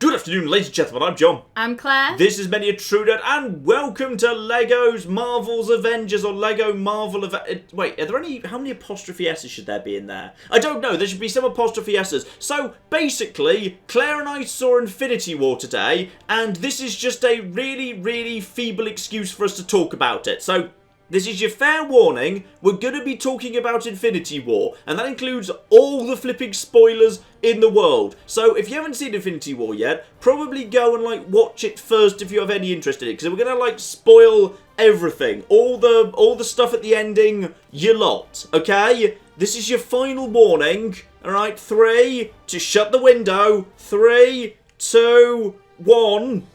Good afternoon, ladies and gentlemen, I'm John. I'm Claire. This is Many a True Nerd, and welcome to LEGO's Marvel's Avengers, or LEGO Marvel Wait, are there any... How many apostrophe S's should there be in there? I don't know, there should be some apostrophe S's. So, basically, Claire and I saw Infinity War today, and this is just a really feeble excuse for us to talk about it. So, this is your fair warning, we're going to be talking about Infinity War, and that includes all the flipping spoilers in the world. So if you haven't seen Infinity War yet, probably go and watch it first if you have any interest in it, because we're going to spoil everything, all the stuff at the ending, you lot, okay? This is your final warning, alright? 3, to shut the window, 3, 2, 1.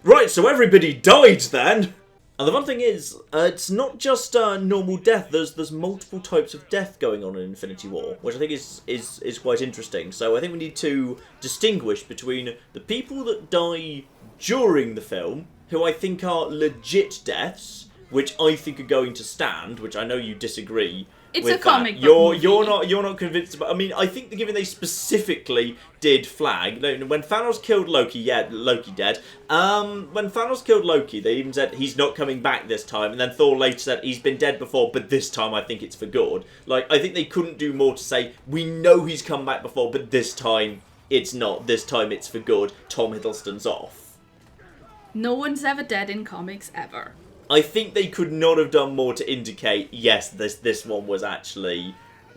Right, so everybody died then. And the fun thing is, it's not just normal death. There's multiple types of death going on in Infinity War, which I think is quite interesting. So I think we need to distinguish between the people that die during the film, who I think are legit deaths, which I think are going to stand, which I know you disagree. It's with a comic that. book You're not convinced about. I mean, I think given they specifically did flag when Thanos killed Loki, yeah, Loki dead. When Thanos killed Loki, they even said he's not coming back this time, and then Thor later said he's been dead before, but this time I think it's for good. I think they couldn't do more to say we know he's come back before, but this time it's not. This time it's for good. Tom Hiddleston's off. No one's ever dead in comics ever. I think they could not have done more to indicate, yes, this one was actually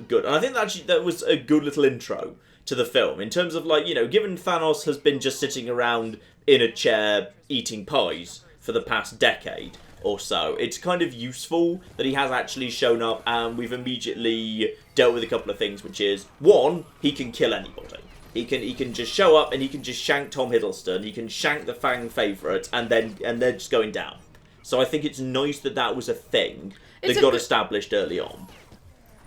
good. And I think that was a good little intro to the film. In terms of, given Thanos has been just sitting around in a chair eating pies for the past decade or so, it's kind of useful that he has actually shown up, and we've immediately dealt with a couple of things, which is, one, he can kill anybody. He can just show up and he can just shank Tom Hiddleston, he can shank the fan favourite, and they're just going down. So I think it's nice that was a thing that got established early on.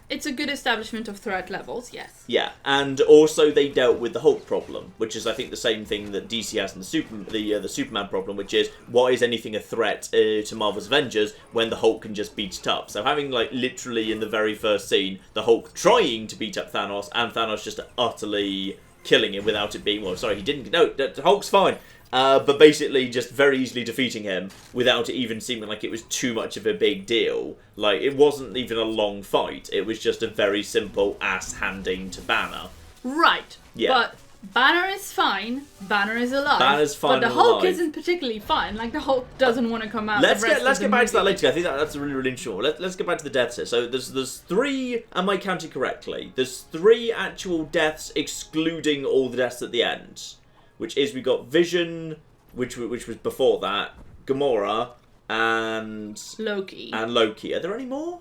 It's a good establishment of threat levels, yes. Yeah, and also they dealt with the Hulk problem, which is I think the same thing that DC has in the Superman problem, which is why is anything a threat to Marvel's Avengers when the Hulk can just beat it up? So having literally in the very first scene the Hulk trying to beat up Thanos and Thanos just utterly killing him without it being he didn't. No, the Hulk's fine. But basically just very easily defeating him without it even seeming like it was too much of a big deal. It wasn't even a long fight. It was just a very simple ass-handing to Banner. Right. Yeah. But Banner is fine. Banner is alive. Banner's fine. But the Hulk isn't particularly fine. The Hulk doesn't want to come out. Let's get back to that later. I think that's a really interesting one. Let's get back to the deaths here. So there's 3, am I counting correctly? There's 3 actual deaths excluding all the deaths at the end. Which is, we got Vision, which was before that, Gamora, and Loki. Are there any more?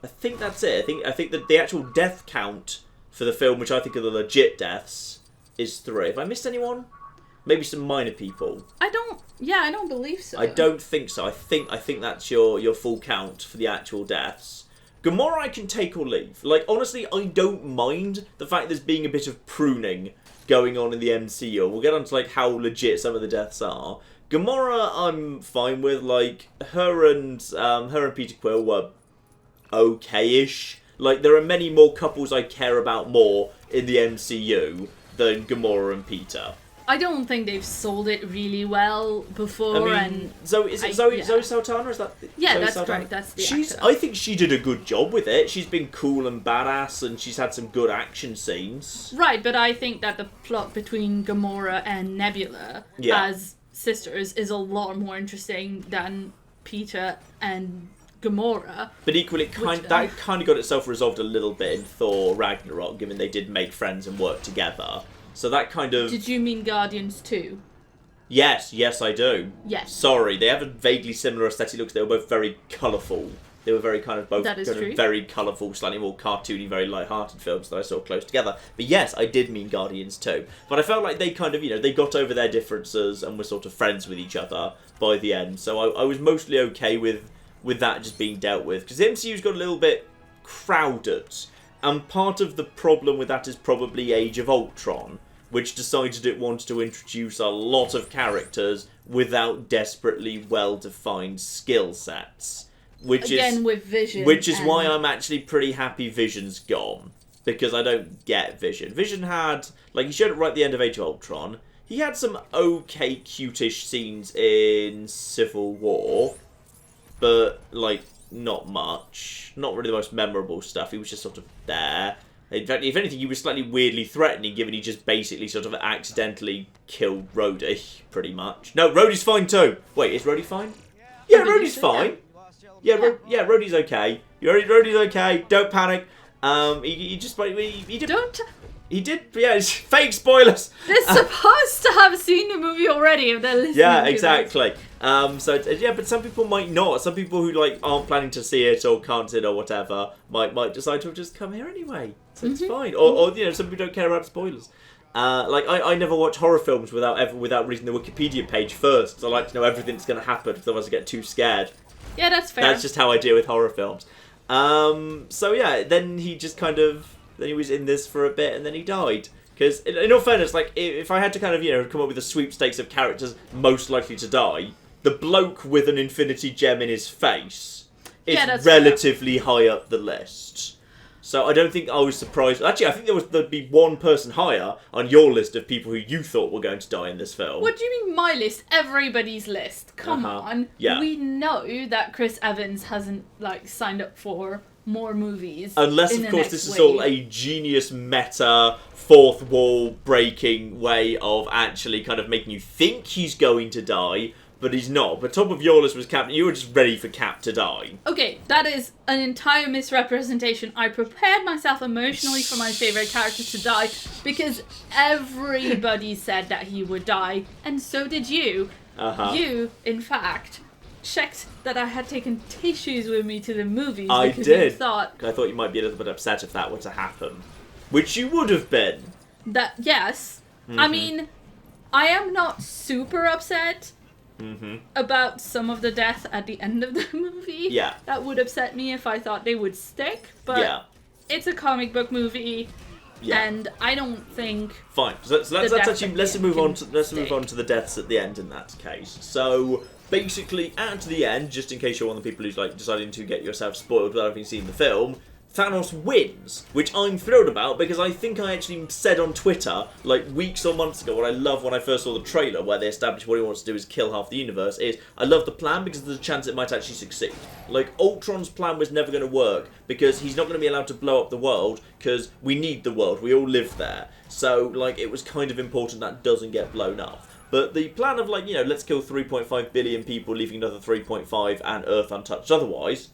I think that's it. I think that the actual death count for the film, which I think are the legit deaths, is 3. Have I missed anyone? Maybe some minor people. I don't believe so. I don't think so. I think that's your full count for the actual deaths. Gamora I can take or leave. Honestly, I don't mind the fact there's being a bit of pruning going on in the MCU. We'll get on to how legit some of the deaths are. Gamora I'm fine with. Her and Peter Quill were okay-ish. There are many more couples I care about more in the MCU than Gamora and Peter. I don't think they've sold it really well before. Zoe Saldana, is that? Yeah, Zoe that's Saldana? correct. That's the actor. I think she did a good job with it. She's been cool and badass, and she's had some good action scenes. Right, but I think that the plot between Gamora and Nebula as sisters is a lot more interesting than Peter and Gamora. But equally, that kind of got itself resolved a little bit in Thor Ragnarok, given they did make friends and work together. So that kind of... Did you mean Guardians 2? Yes, I do. Yes. Sorry, they have a vaguely similar aesthetic look. They were both very colourful. They were very very colourful, slightly more cartoony, very light-hearted films that I saw close together. But yes, I did mean Guardians 2. But I felt like they kind of, they got over their differences and were sort of friends with each other by the end. So I was mostly okay with that just being dealt with. Because the MCU's got a little bit crowded. And part of the problem with that is probably Age of Ultron, which decided it wanted to introduce a lot of characters without desperately well-defined skill sets. Which is why I'm actually pretty happy Vision's gone. Because I don't get Vision. Vision had... he showed up right at the end of Age of Ultron. he had some okay cutish scenes in Civil War, but like not much. Not really the most memorable stuff. He was just sort of there. In fact, if anything, he was slightly weirdly threatening, given he just basically sort of accidentally killed Rhodey, pretty much. No, Rhodey's fine too. Wait, is Rhodey fine? Yeah, Rhodey's fine. Yeah, Rhodey's okay. Rhodey's okay. Don't panic. He just he did. He did. Yeah, it's fake spoilers. They're supposed to have seen the movie already if they're listening. Yeah, exactly. But some people might not. Some people who like aren't planning to see it or can't see it or whatever might decide to just come here anyway. So it's fine. Or some people don't care about spoilers. I never watch horror films without reading the Wikipedia page first, because I like to know everything that's going to happen, otherwise I get too scared. Yeah, that's fair. That's just how I deal with horror films. Then he just then he was in this for a bit, and then he died. Because, in all fairness, like, if I had to come up with a sweepstakes of characters most likely to die, the bloke with an infinity gem in his face is relatively high up the list. So I don't think I was surprised. Actually, I think there'd be one person higher on your list of people who you thought were going to die in this film. What do you mean my list? Everybody's list. Come on. Yeah. We know that Chris Evans hasn't signed up for more movies. Unless, of course, this is all a genius meta, fourth wall breaking way of actually kind of making you think he's going to die, but he's not. But top of your list was Cap. You were just ready for Cap to die. Okay, that is an entire misrepresentation. I prepared myself emotionally for my favourite character to die because everybody said that he would die, and so did you. You, in fact, checked that I had taken tissues with me to the movies. I because did. I thought you might be a little bit upset if that were to happen. Which you would have been. Yes. I mean, I am not super upset about some of the death at the end of the movie. Yeah. That would upset me if I thought they would stick, but it's a comic book movie. Yeah. And I don't think. Fine. So let's move on to the deaths at the end in that case. So basically, at the end, just in case you're one of the people who's deciding to get yourself spoiled without having seen the film, Thanos wins, which I'm thrilled about because I think I actually said on Twitter, weeks or months ago, what I love when I first saw the trailer where they established what he wants to do is kill half the universe, is I love the plan because there's a chance it might actually succeed. Ultron's plan was never going to work because he's not going to be allowed to blow up the world because we need the world, we all live there. So, it was kind of important that doesn't get blown up. But the plan of, let's kill 3.5 billion people, leaving another 3.5 and Earth untouched otherwise,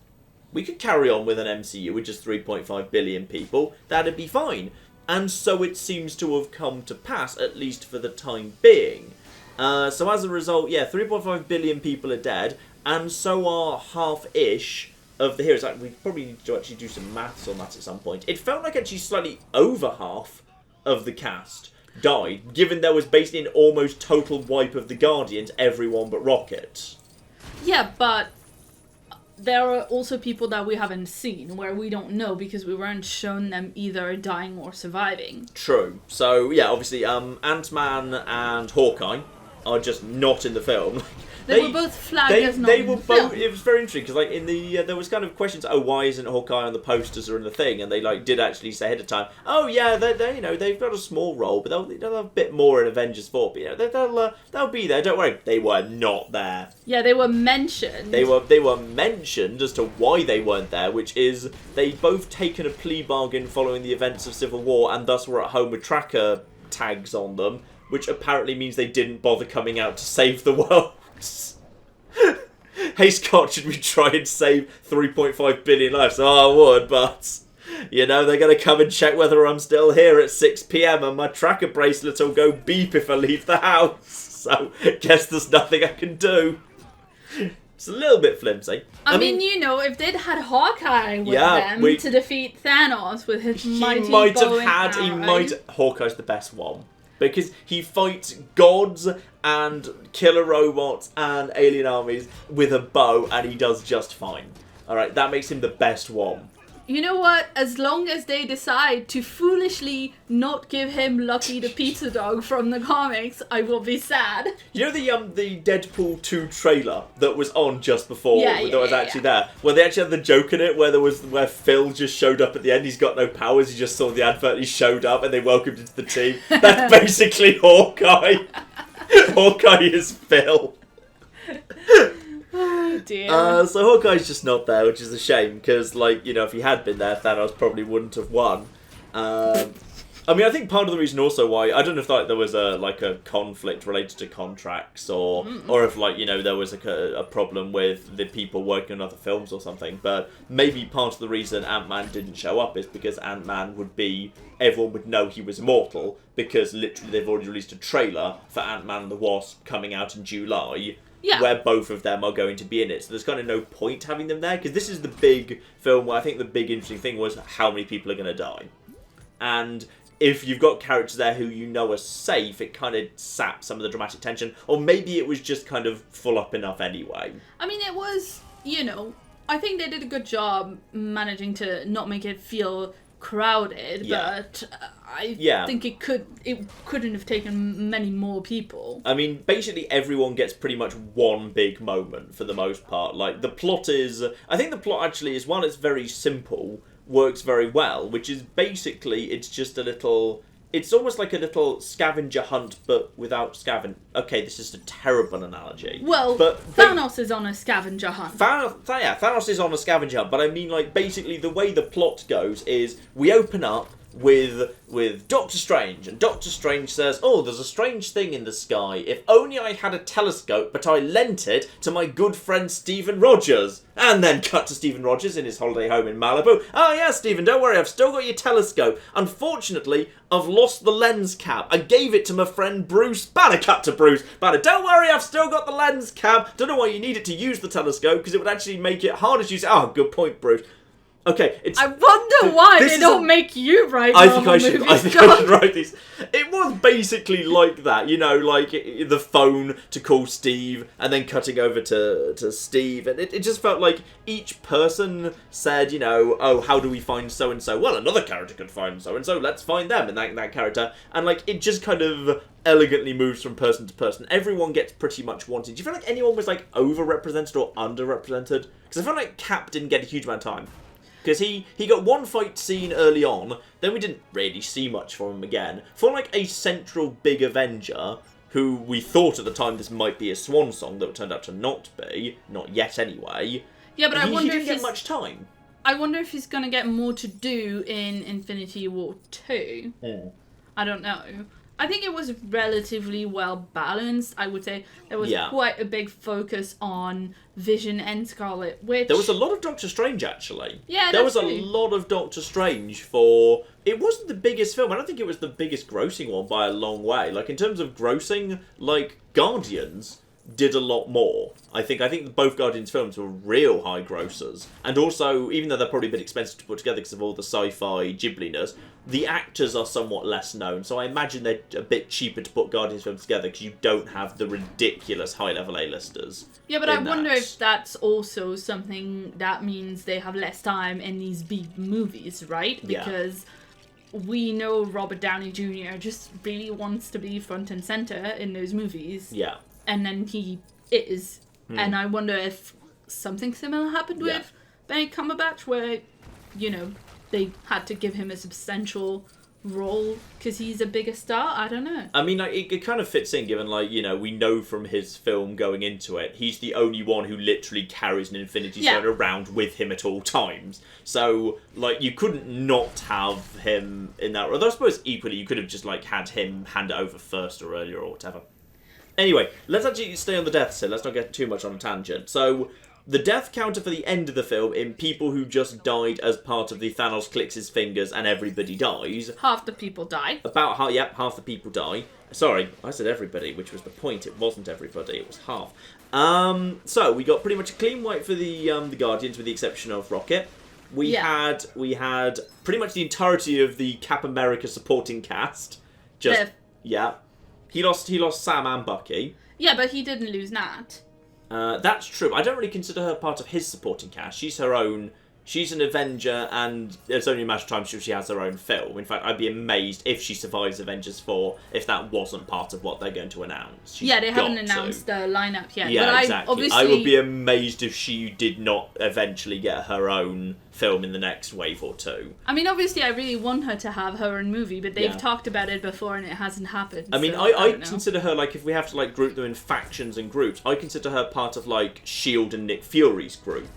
we could carry on with an MCU with just 3.5 billion people. That'd be fine. And so it seems to have come to pass, at least for the time being. So as a result, 3.5 billion people are dead, and so are half-ish of the heroes. We probably need to actually do some maths on that at some point. It felt like actually slightly over half of the cast died, given there was basically an almost total wipe of the Guardians, everyone but Rocket. Yeah, but there are also people that we haven't seen, where we don't know because we weren't shown them either dying or surviving. True. So, obviously, Ant-Man and Hawkeye are just not in the film. They were both flagged as not in the film. It was very interesting, because in the there was kind of questions, why isn't Hawkeye on the posters or in the thing? And they did actually say ahead of time, they've got a small role, but they'll have a bit more in Avengers 4, but they'll be there, don't worry. They were not there. Yeah, they were mentioned. They were mentioned as to why they weren't there, which is they'd both taken a plea bargain following the events of Civil War, and thus were at home with tracker tags on them, which apparently means they didn't bother coming out to save the world. Hey Scott, should we try and save 3.5 billion lives? I would, but they're going to come and check whether I'm still here at 6 PM and my tracker bracelet will go beep if I leave the house. So, guess there's nothing I can do. It's a little bit flimsy. I mean, if they'd had Hawkeye with them to defeat Thanos with his mighty bow and arrow. Hawkeye's the best one. Because he fights gods and killer robots and alien armies with a bow, and he does just fine. Alright, that makes him the best one. You know what? As long as they decide to foolishly not give him Lucky the pizza dog from the comics, I will be sad. You know the Deadpool 2 trailer that was on just before that was actually there? Where they actually had the joke in it where Phil just showed up at the end. He's got no powers, he just saw the advert, he showed up and they welcomed him to the team. That's basically Hawkeye. Hawkeye is Phil. Oh dear. So Hawkeye's just not there, which is a shame, because, like, you know, if he had been there, Thanos probably wouldn't have won. I mean, I think part of the reason also why, I don't know if like there was a conflict related to contracts, or if, like, you know, there was a problem with the people working on other films or something, but maybe part of the reason Ant-Man didn't show up is because Ant-Man everyone would know he was immortal, because literally they've already released a trailer for Ant-Man and the Wasp coming out in July. Yeah. Where both of them are going to be in it. So there's kind of no point having them there, because this is the big film where I think the big interesting thing was how many people are going to die. And if you've got characters there who you know are safe, it kind of saps some of the dramatic tension. Or maybe it was just kind of full up enough anyway. I mean, it was, you know, I think they did a good job managing to not make it feel crowded, but I think it couldn't have taken many more people. I mean, basically everyone gets pretty much one big moment for the most part. Like, the plot is... I think the plot actually is, while it's very simple, works very well, which is basically, it's just a little... It's almost like a little scavenger hunt, but without Okay, this is a terrible analogy. Well, but Thanos is on a scavenger hunt. Thanos is on a scavenger hunt, but I mean, like, basically the way the plot goes is we open up with Doctor Strange, and Doctor Strange says, "Oh, there's a strange thing in the sky. If only I had a telescope, but I lent it to my good friend Stephen Rogers." And then cut to Stephen Rogers in his holiday home in Malibu. "Oh yeah, Stephen, don't worry, I've still got your telescope. Unfortunately, I've lost the lens cap. I gave it to my friend Bruce Banner." Cut to Bruce Banner. "Don't worry, I've still got the lens cap. Don't know why you need it to use the telescope, because it would actually make it harder to use it." Oh, good point, Bruce. Okay, I wonder why they don't make you write I think I should write these. It was basically like that, you know, like the phone to call Steve, and then cutting over to Steve, and it just felt like each person said, you know, "Oh, how do we find so-and-so? Well, another character could find so-and-so, let's find them," and that character, and like, it just kind of elegantly moves from person to person. Everyone gets pretty much wanted. Do you feel like anyone was like overrepresented or underrepresented? Because I felt like Cap didn't get a huge amount of time. Because he got one fight scene early on, then we didn't really see much from him again. For like a central big Avenger, who we thought at the time this might be a swan song, that turned out to not be, not yet anyway. Yeah, but I wonder he if didn't get much time. I wonder if he's going to get more to do in Infinity War 2. I don't know. I think it was relatively well balanced. I would say there was quite a big focus on Vision and Scarlet Witch. There was a lot of Doctor Strange, actually. Yeah, there was a lot of Doctor Strange for... It wasn't the biggest film. I don't think it was the biggest grossing one by a long way. Like, in terms of grossing, like, Guardians did a lot more. I think both Guardians films were real high grossers. And also, even though they're probably a bit expensive to put together because of all the sci-fi Ghibli-ness, the actors are somewhat less known. So I imagine they're a bit cheaper to put Guardians films together because you don't have the ridiculous high-level A-listers. Yeah, but I wonder if that's also something that means they have less time in these big movies, right? Because we know Robert Downey Jr. just really wants to be front and center in those movies. Yeah. And then he is. And I wonder if something similar happened with Benedict Cumberbatch, where, you know, they had to give him a substantial role because he's a bigger star. I don't know. I mean, like, it kind of fits in, given, like, you know, we know from his film going into it, he's the only one who literally carries an Infinity Stone around with him at all times. So, like, you couldn't not have him in that. Although I suppose equally you could have just, like, had him hand it over first or earlier or whatever. Anyway, let's actually stay on the deaths here. Let's not get too much on a tangent. So, the death counter for the end of the film in people who just died as part of the Thanos clicks his fingers and everybody dies. Half the people die. About half the people die. Sorry, I said everybody, which was the point. It wasn't everybody, it was half. So, we got pretty much a clean wipe for the Guardians, with the exception of Rocket. We had pretty much the entirety of the Cap America supporting cast. He lost Sam and Bucky. Yeah, but he didn't lose Nat. That's true. I don't really consider her part of his supporting cast. She's her own she's an Avenger, and it's only a matter of time till she has her own film. In fact, I'd be amazed if she survives Avengers 4 if that wasn't part of what they're going to announce. She's they haven't got announced the lineup yet. Yeah, but exactly. I would be amazed if she did not eventually get her own film in the next wave or two. I mean, obviously, I really want her to have her own movie, but they've talked about it before and it hasn't happened. I mean, so I don't know. consider her, like, if we have to, like, group them in factions and groups, I consider her part of, like, S.H.I.E.L.D. and Nick Fury's group.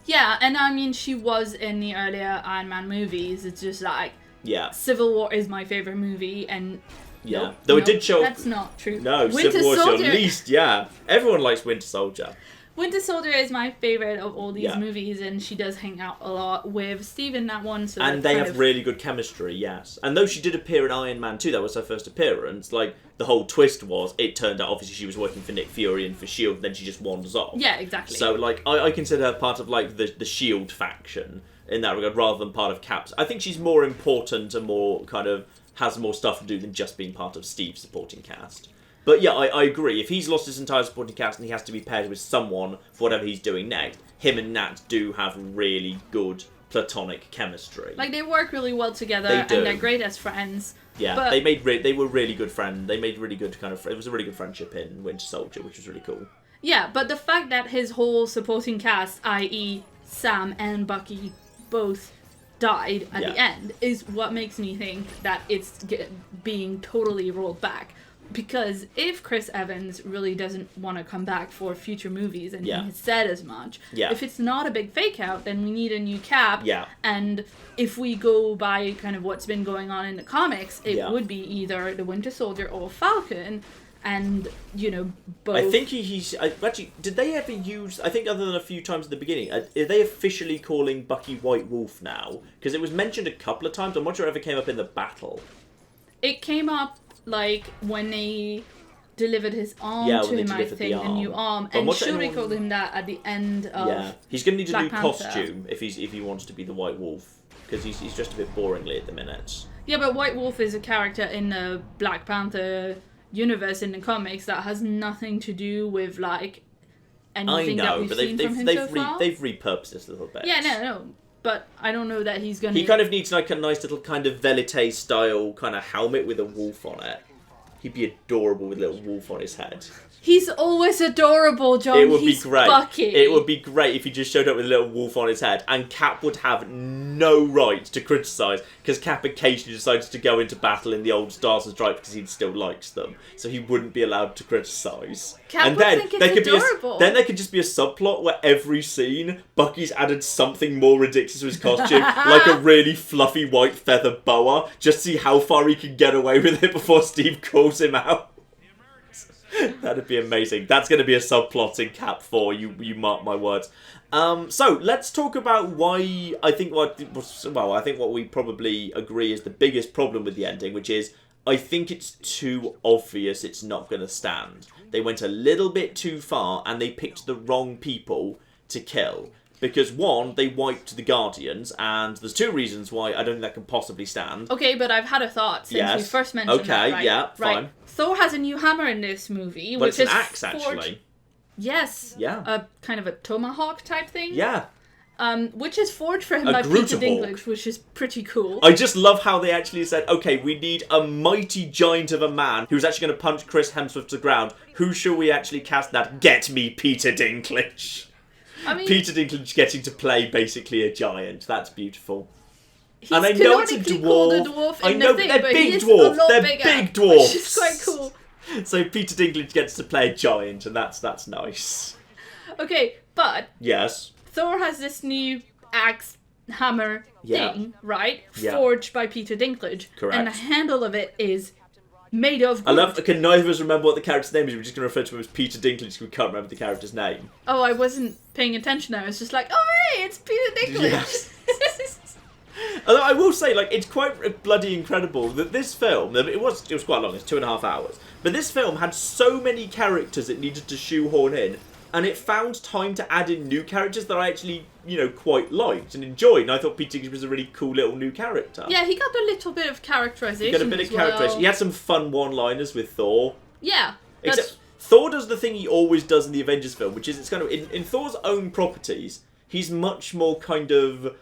Yeah, and I mean, she was in the earlier Iron Man movies. It's just like, Civil War is my favourite movie, and though it did show... That's not true. No, Winter Civil War's Soldier... your least, Everyone likes Winter Soldier. Winter Soldier is my favourite of all these movies, and she does hang out a lot with Steve in that one. So and they have really good chemistry, yes. And though she did appear in Iron Man 2, that was her first appearance, like, the whole twist was, it turned out, obviously, she was working for Nick Fury and for S.H.I.E.L.D., then she just wanders off. Yeah, exactly. So, like, I consider her part of, like, the S.H.I.E.L.D. faction in that regard, rather than part of Cap's. I think she's more important and more, kind of, has more stuff to do than just being part of Steve's supporting cast. But yeah, I agree. If he's lost his entire supporting cast and he has to be paired with someone for whatever he's doing next, him and Nat do have really good platonic chemistry. Like, they work really well together, They do. and they're great as friends. Yeah, but... they were really good friends. They made really good it was a really good friendship in Winter Soldier, which was really cool. Yeah, but the fact that his whole supporting cast, i.e. Sam and Bucky, both died at the end, is what makes me think that it's being totally rolled back. Because if Chris Evans really doesn't want to come back for future movies, and he has said as much, if it's not a big fake out, then we need a new Cap. Yeah. And if we go by kind of what's been going on in the comics, it would be either the Winter Soldier or Falcon. And, you know, both... I think he's... Actually, did they ever use... I think other than a few times at the beginning, are they officially calling Bucky White Wolf now? Because it was mentioned a couple of times. I'm not sure it ever came up in the battle. It came up, like, when they delivered his arm to him, I think, a new arm. And Shuri called him that at the end of he's going to need a new Panther. costume if he wants to be the White Wolf. Because he's just a bit boringly at the minute. Yeah, but White Wolf is a character in the Black Panther... universe in the comics that has nothing to do with like anything that we've seen from him so far. They've repurposed this a little bit. Yeah, no, but I don't know that he's gonna. He kind of needs like a nice little kind of velite style kind of helmet with a wolf on it. He'd be adorable with a little wolf on his head. He's always adorable, John. It would He's be great. Bucky. It would be great if he just showed up with a little wolf on his head, and Cap would have no right to criticise, because Cap occasionally decides to go into battle in the old Stars and Stripes because he still likes them, so he wouldn't be allowed to criticise. Cap and would then think it's there could adorable. then there could just be a subplot where every scene Bucky's added something more ridiculous to his costume, like a really fluffy white feather boa, just see how far he can get away with it before Steve calls him out. That'd be amazing. That's going to be a subplot in Cap 4, you mark my words. So, let's talk about why I think what we probably agree is the biggest problem with the ending, which is, I think it's too obvious it's not going to stand. They went a little bit too far, and they picked the wrong people to kill. Because, one, they wiped the Guardians, and there's two reasons why I don't think that can possibly stand. Okay, but I've had a thought since we first mentioned that, right? Yeah, fine. Right. Thor has a new hammer in this movie, But which it's is an axe, actually. Yes. Yeah. A kind of a tomahawk type thing. Yeah. Which is forged for him by Peter Dinklage, which is pretty cool. I just love how they actually said, okay, we need a mighty giant of a man who's actually going to punch Chris Hemsworth to the ground. Who shall we actually cast that? Get me Peter Dinklage. I mean, Peter Dinklage getting to play basically a giant. That's beautiful. He's and I know it's a dwarf. I know, thing, they're but big dwarfs. They're big dwarfs. Which is quite cool. So Peter Dinklage gets to play a giant, and that's nice. Okay, but yes, Thor has this new axe hammer thing, right? Yeah. Forged by Peter Dinklage. Correct. And the handle of it is made of wood. I love. Can neither of us remember what the character's name is? We're just going to refer to him as Peter Dinklage because we can't remember the character's name. Oh, I wasn't paying attention. I was just like, oh hey, it's Peter Dinklage. Yes. Although I will say, like, it's quite bloody incredible that this film, it was quite long, it's 2.5 hours, but this film had so many characters it needed to shoehorn in, and it found time to add in new characters that I actually, quite liked and enjoyed, and I thought Peter Dinklage was a really cool little new character. Yeah, he got a little bit of characterization. He got a bit of characterization. He had some fun one-liners with Thor. Yeah. Except Thor does the thing he always does in the Avengers film, which is it's kind of, in Thor's own properties, he's much more kind of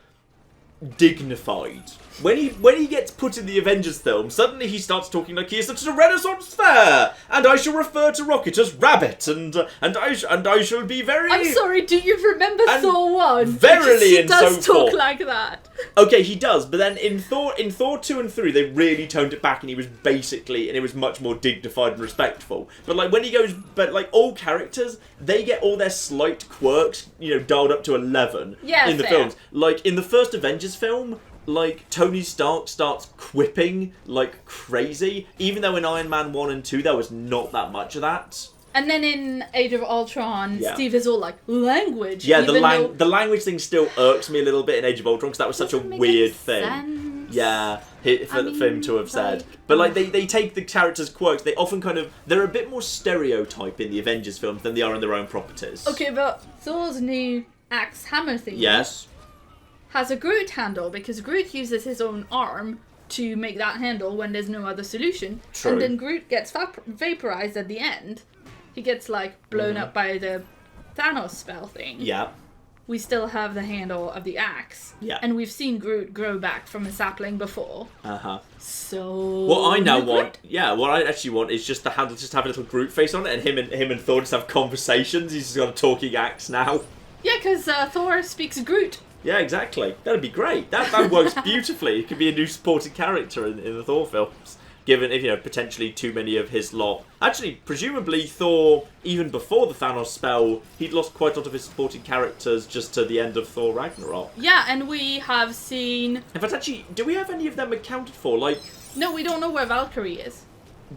dignified. When he gets put in the Avengers film, suddenly he starts talking like he is at a Renaissance fair, and I shall refer to Rocket as Rabbit, and I shall be very. I'm sorry. Do you remember Thor 1? Verily, he and does so talk forth. like that. Okay, he does, but then in Thor 2 and 3, they really toned it back, and he was basically, and it was much more dignified and respectful. But like when he goes, but like all characters, they get all their slight quirks, dialed up to 11 in the fair. films. Like in the first Avengers film, like Tony Stark starts quipping like crazy, even though in Iron Man 1 and 2 there was not that much of that. And then in Age of Ultron, Yeah. Steve is all like, language. Yeah, even though the language thing still irks me a little bit in Age of Ultron because that was such a doesn't make weird any thing. sense. Yeah, for him to have said. But like they take the characters' quirks, they often they're a bit more stereotype in the Avengers films than they are in their own properties. Okay, but Thor's new axe hammer thing Yes. has a Groot handle because Groot uses his own arm to make that handle when there's no other solution. True. And then Groot gets vaporized at the end. He gets like blown up by the Thanos spell thing. Yeah. We still have the handle of the axe. Yeah. And we've seen Groot grow back from a sapling before. Uh-huh. So What I now want, what I actually want is just the handle just have a little Groot face on it, and him and Thor just have conversations. He's just got a talking axe now. Yeah, because Thor speaks Groot. Yeah, exactly. That'd be great. That works beautifully. It could be a new supporting character in the Thor films. Given if potentially too many of his lot. Actually, presumably Thor, even before the Thanos spell, he'd lost quite a lot of his supporting characters just to the end of Thor Ragnarok. Yeah, and we have seen. In fact, actually, do we have any of them accounted for? Like, No, we don't know where Valkyrie is.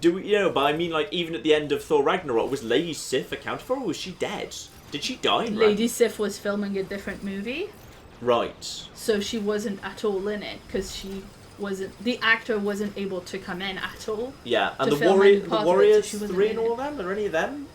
do we? But I mean, like, even at the end of Thor Ragnarok, was Lady Sif accounted for, or was she dead? Did she die in Lady Sif was filming a different movie, Right. so she wasn't at all in it because the actor wasn't able to come in at all. Yeah, and To the film any part of it, so Warriors she wasn't 3 in and all it. of them? Are any of them?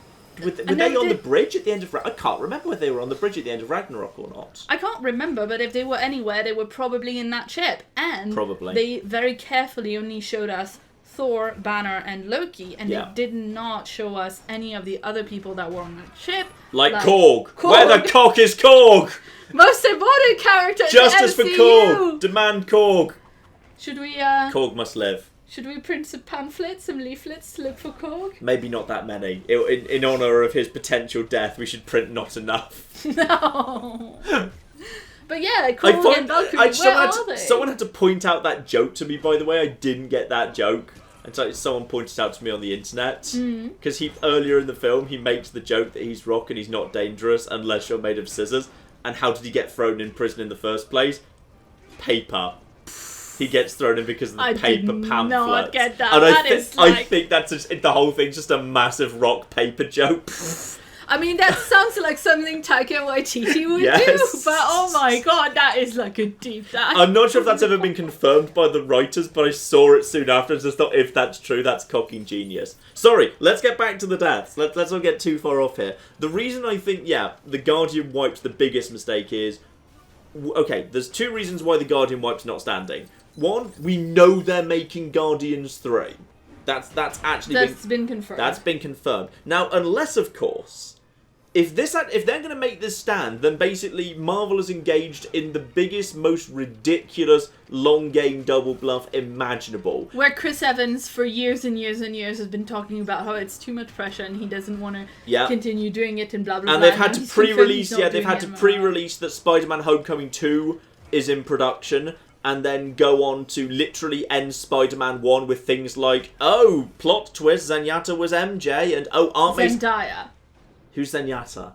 Were And they then on the bridge at the end of... I can't remember whether they were on the bridge at the end of Ragnarok or not. I can't remember, but if they were anywhere, they were probably in that ship. And Probably. they very carefully only showed us Thor, Banner, and Loki, and Yeah. they did not show us any of the other people that were on that ship. Like Korg. Korg. Where the cock is Korg? Most important character Justice for in the Korg. MCU! Demand Korg. Should we Korg must live. Should we print some pamphlets, some leaflets to look for Korg? Maybe not that many. In honour of his potential death, we should print not enough. No. But yeah, Korg and Valkyrie, where are they? Someone had to point out that joke to me, by the way. I didn't get that joke. And so someone pointed out to me on the internet. Because earlier in the film, he makes the joke that he's Rock and he's not dangerous unless you're made of scissors. And how did he get thrown in prison in the first place? Paper. He gets thrown in because of the paper pamphlets. I did not get that. And I I think that's the whole thing's just a massive Rock paper joke. I mean, that sounds like something Taika Waititi would Yes. do, but oh my god, that is like a deep dive. I'm not sure if that's ever been confirmed by the writers, but I saw it soon after and just thought, if that's true, that's cocking genius. Sorry, let's get back to the deaths. Let's not get too far off here. The reason I think, the Guardian wipes the biggest mistake is... Okay, there's two reasons why the Guardian wipe's not standing. One, we know they're making Guardians 3. That's been confirmed. That's been confirmed. Now, unless, of course... If they're going to make this stand, then basically Marvel is engaged in the biggest, most ridiculous long game double bluff imaginable. Where Chris Evans, for years and years and years, has been talking about how it's too much pressure and he doesn't want to continue doing it and blah blah blah. And they've had to he's pre-release, confirmed he's not doing it pre-release that Spider-Man: Homecoming 2 is in production, and then go on to literally end Spider-Man 1 with things like, oh, plot twist, Zenyatta was MJ, and oh, aren't they... Zendaya. Who's Zenyatta?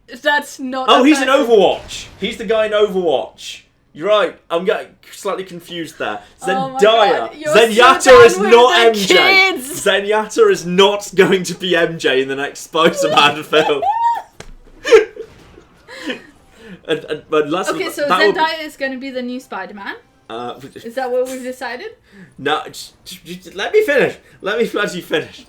That's not. Oh, he's in Overwatch. He's the guy in Overwatch. You're right. I'm getting slightly confused there. Zendaya. Zenyatta is not MJ. Kids. Zenyatta is not going to be MJ in the next Spider-Man film. Okay, so Zendaya is going to be the new Spider-Man. Is that what we've decided? No, just let me finish. Let me bloody finish.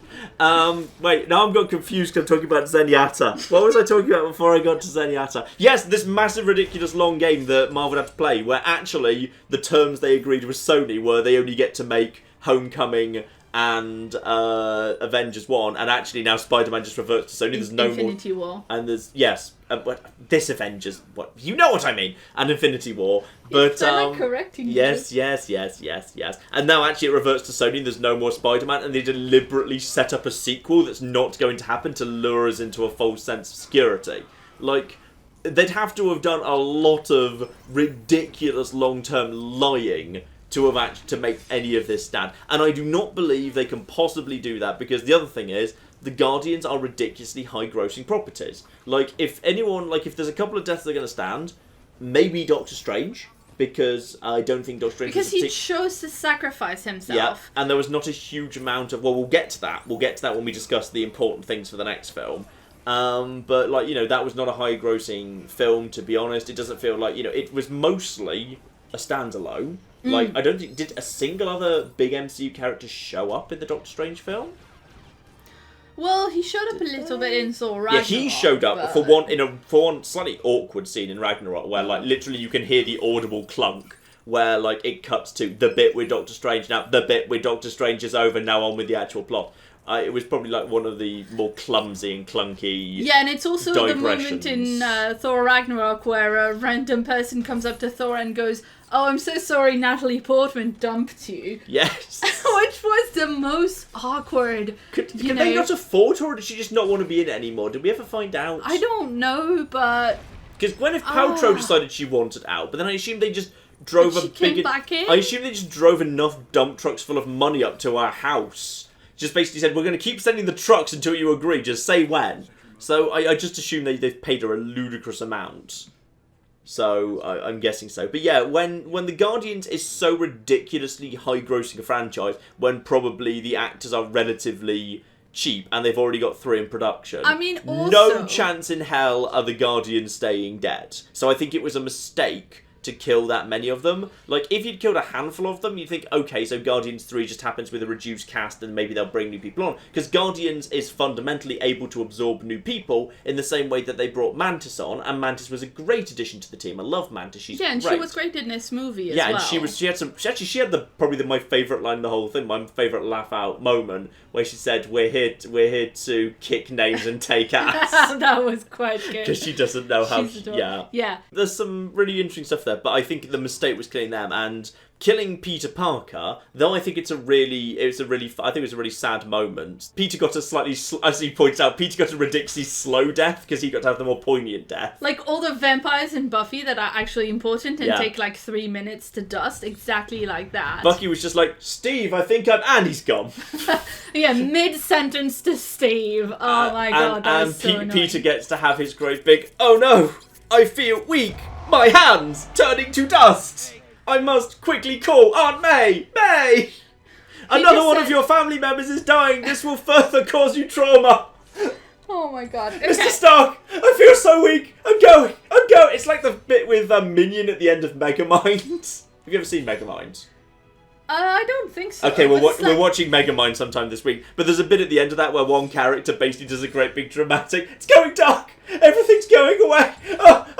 Wait, now I'm got confused because I'm talking about Zenyatta. What was I talking about before I got to Zenyatta? Yes, this massive, ridiculous long game that Marvel had to play, where actually the terms they agreed with Sony were they only get to make Homecoming and Avengers 1, and actually now Spider-Man just reverts to Sony. There's no Infinity more... War. And there's... Yes. But this Avengers... What? You know what I mean. And Infinity War. But, correcting you. yes. And now actually it reverts to Sony. There's no more Spider-Man, and they deliberately set up a sequel that's not going to happen to lure us into a false sense of security. Like, they'd have to have done a lot of ridiculous long-term lying to make any of this stand. And I do not believe they can possibly do that, because the other thing is, the Guardians are ridiculously high-grossing properties. Like, if there's a couple of deaths that are going to stand, maybe Doctor Strange, because I don't think Doctor Strange... Because he chose to sacrifice himself. Yeah, and there was not a huge amount of... Well, we'll get to that. We'll get to that when we discuss the important things for the next film. But, like, you know, that was not a high-grossing film, to be honest. It doesn't feel like, you know, it was mostly a standalone. Like, I don't think... Did a single other big MCU character show up in the Doctor Strange film? Well, he showed up a little bit in Thor Ragnarok. Yeah, he showed up for one slightly awkward scene in Ragnarok where, like, literally you can hear the audible clunk where, like, it cuts to the bit with Doctor Strange. Now, the bit with Doctor Strange is over, now on with the actual plot. It was probably, like, one of the more clumsy and clunky Yeah, and it's also the digressions. moment in Thor Ragnarok where a random person comes up to Thor and goes, "Oh, I'm so sorry Natalie Portman dumped you." Yes. Which was the most awkward. Could they not afford her, or did she just not want to be in it anymore? Did we ever find out? I don't know, but... Because Gwyneth Paltrow decided she wanted out, but then I assume they just drove back in? I assume they just drove enough dump trucks full of money up to our house. Just basically said, we're going to keep sending the trucks until you agree, just say when. So I just assume they've paid her a ludicrous amount. So I'm guessing so. But yeah, when The Guardians is so ridiculously high-grossing a franchise, when probably the actors are relatively cheap and they've already got 3 in production, I mean, also... no chance in hell are the Guardians staying dead. So I think it was a mistake to kill that many of them. Like, if you'd killed a handful of them, you'd think, okay, so Guardians 3 just happens with a reduced cast and maybe they'll bring new people on. Because Guardians is fundamentally able to absorb new people in the same way that they brought Mantis on, and Mantis was a great addition to the team. I love Mantis. She's and great. she was great in this movie as well. well. Yeah, and she had my favourite line in the whole thing, my favourite laugh-out moment, where she said, we're here to kick names and take ass. That was quite good. Because she doesn't know how... Yeah. There's some really interesting stuff there, but I think the mistake was killing them, and killing Peter Parker, though I think it was a really sad moment. Peter got a slightly, as he points out, Peter got a ridiculously slow death, because he got to have the more poignant death. Like all the vampires in Buffy that are actually important and take like 3 minutes to dust, exactly like that. Bucky was just like, Steve, I think and he's gone. Yeah, mid-sentence to Steve. Oh my god, that was so annoying. Peter gets to have his great big, oh no, I feel weak. My hands turning to dust. I must quickly call Aunt May. May! Another one of your family members is dying. This will further cause you trauma. Oh my god. Okay. Mr. Stark, I feel so weak. I'm going. It's like the bit with Minion at the end of Megamind. Have you ever seen Megamind? I don't think so. Okay, we're watching Megamind sometime this week, but there's a bit at the end of that where one character basically does a great big dramatic, it's going dark, everything's going away, oh,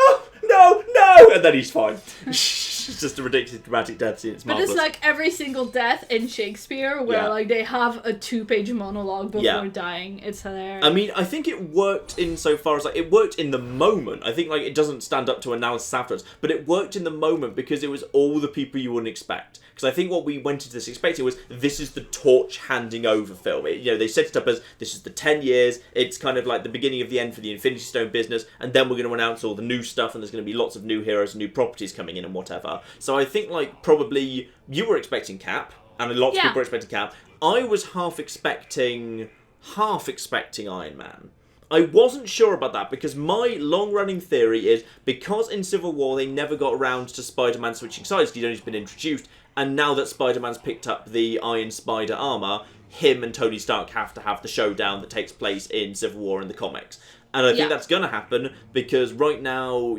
no, and then he's fine. It's just a ridiculous dramatic death scene, it's marvellous. But it's like every single death in Shakespeare where like they have a 2-page monologue before dying. It's hilarious. I mean, I think it worked insofar as, like, it worked in the moment. I think, like, it doesn't stand up to analysis afterwards, but it worked in the moment because it was all the people you wouldn't expect. Because I think what we went into this expecting was, this is the torch handing over film. They set it up as, this is the 10 years, it's kind of like the beginning of the end for the Infinity Stone business, and then we're going to announce all the new stuff, and there's going to be lots of new heroes and new properties coming in and whatever. So I think, like, probably you were expecting Cap, and a lot of people were expecting Cap. I was half expecting Iron Man. I wasn't sure about that, because my long-running theory is, because in Civil War they never got around to Spider-Man switching sides, because he'd only just been introduced, and now that Spider-Man's picked up the Iron Spider armour, him and Tony Stark have to have the showdown that takes place in Civil War in the comics. And I think that's going to happen, because right now,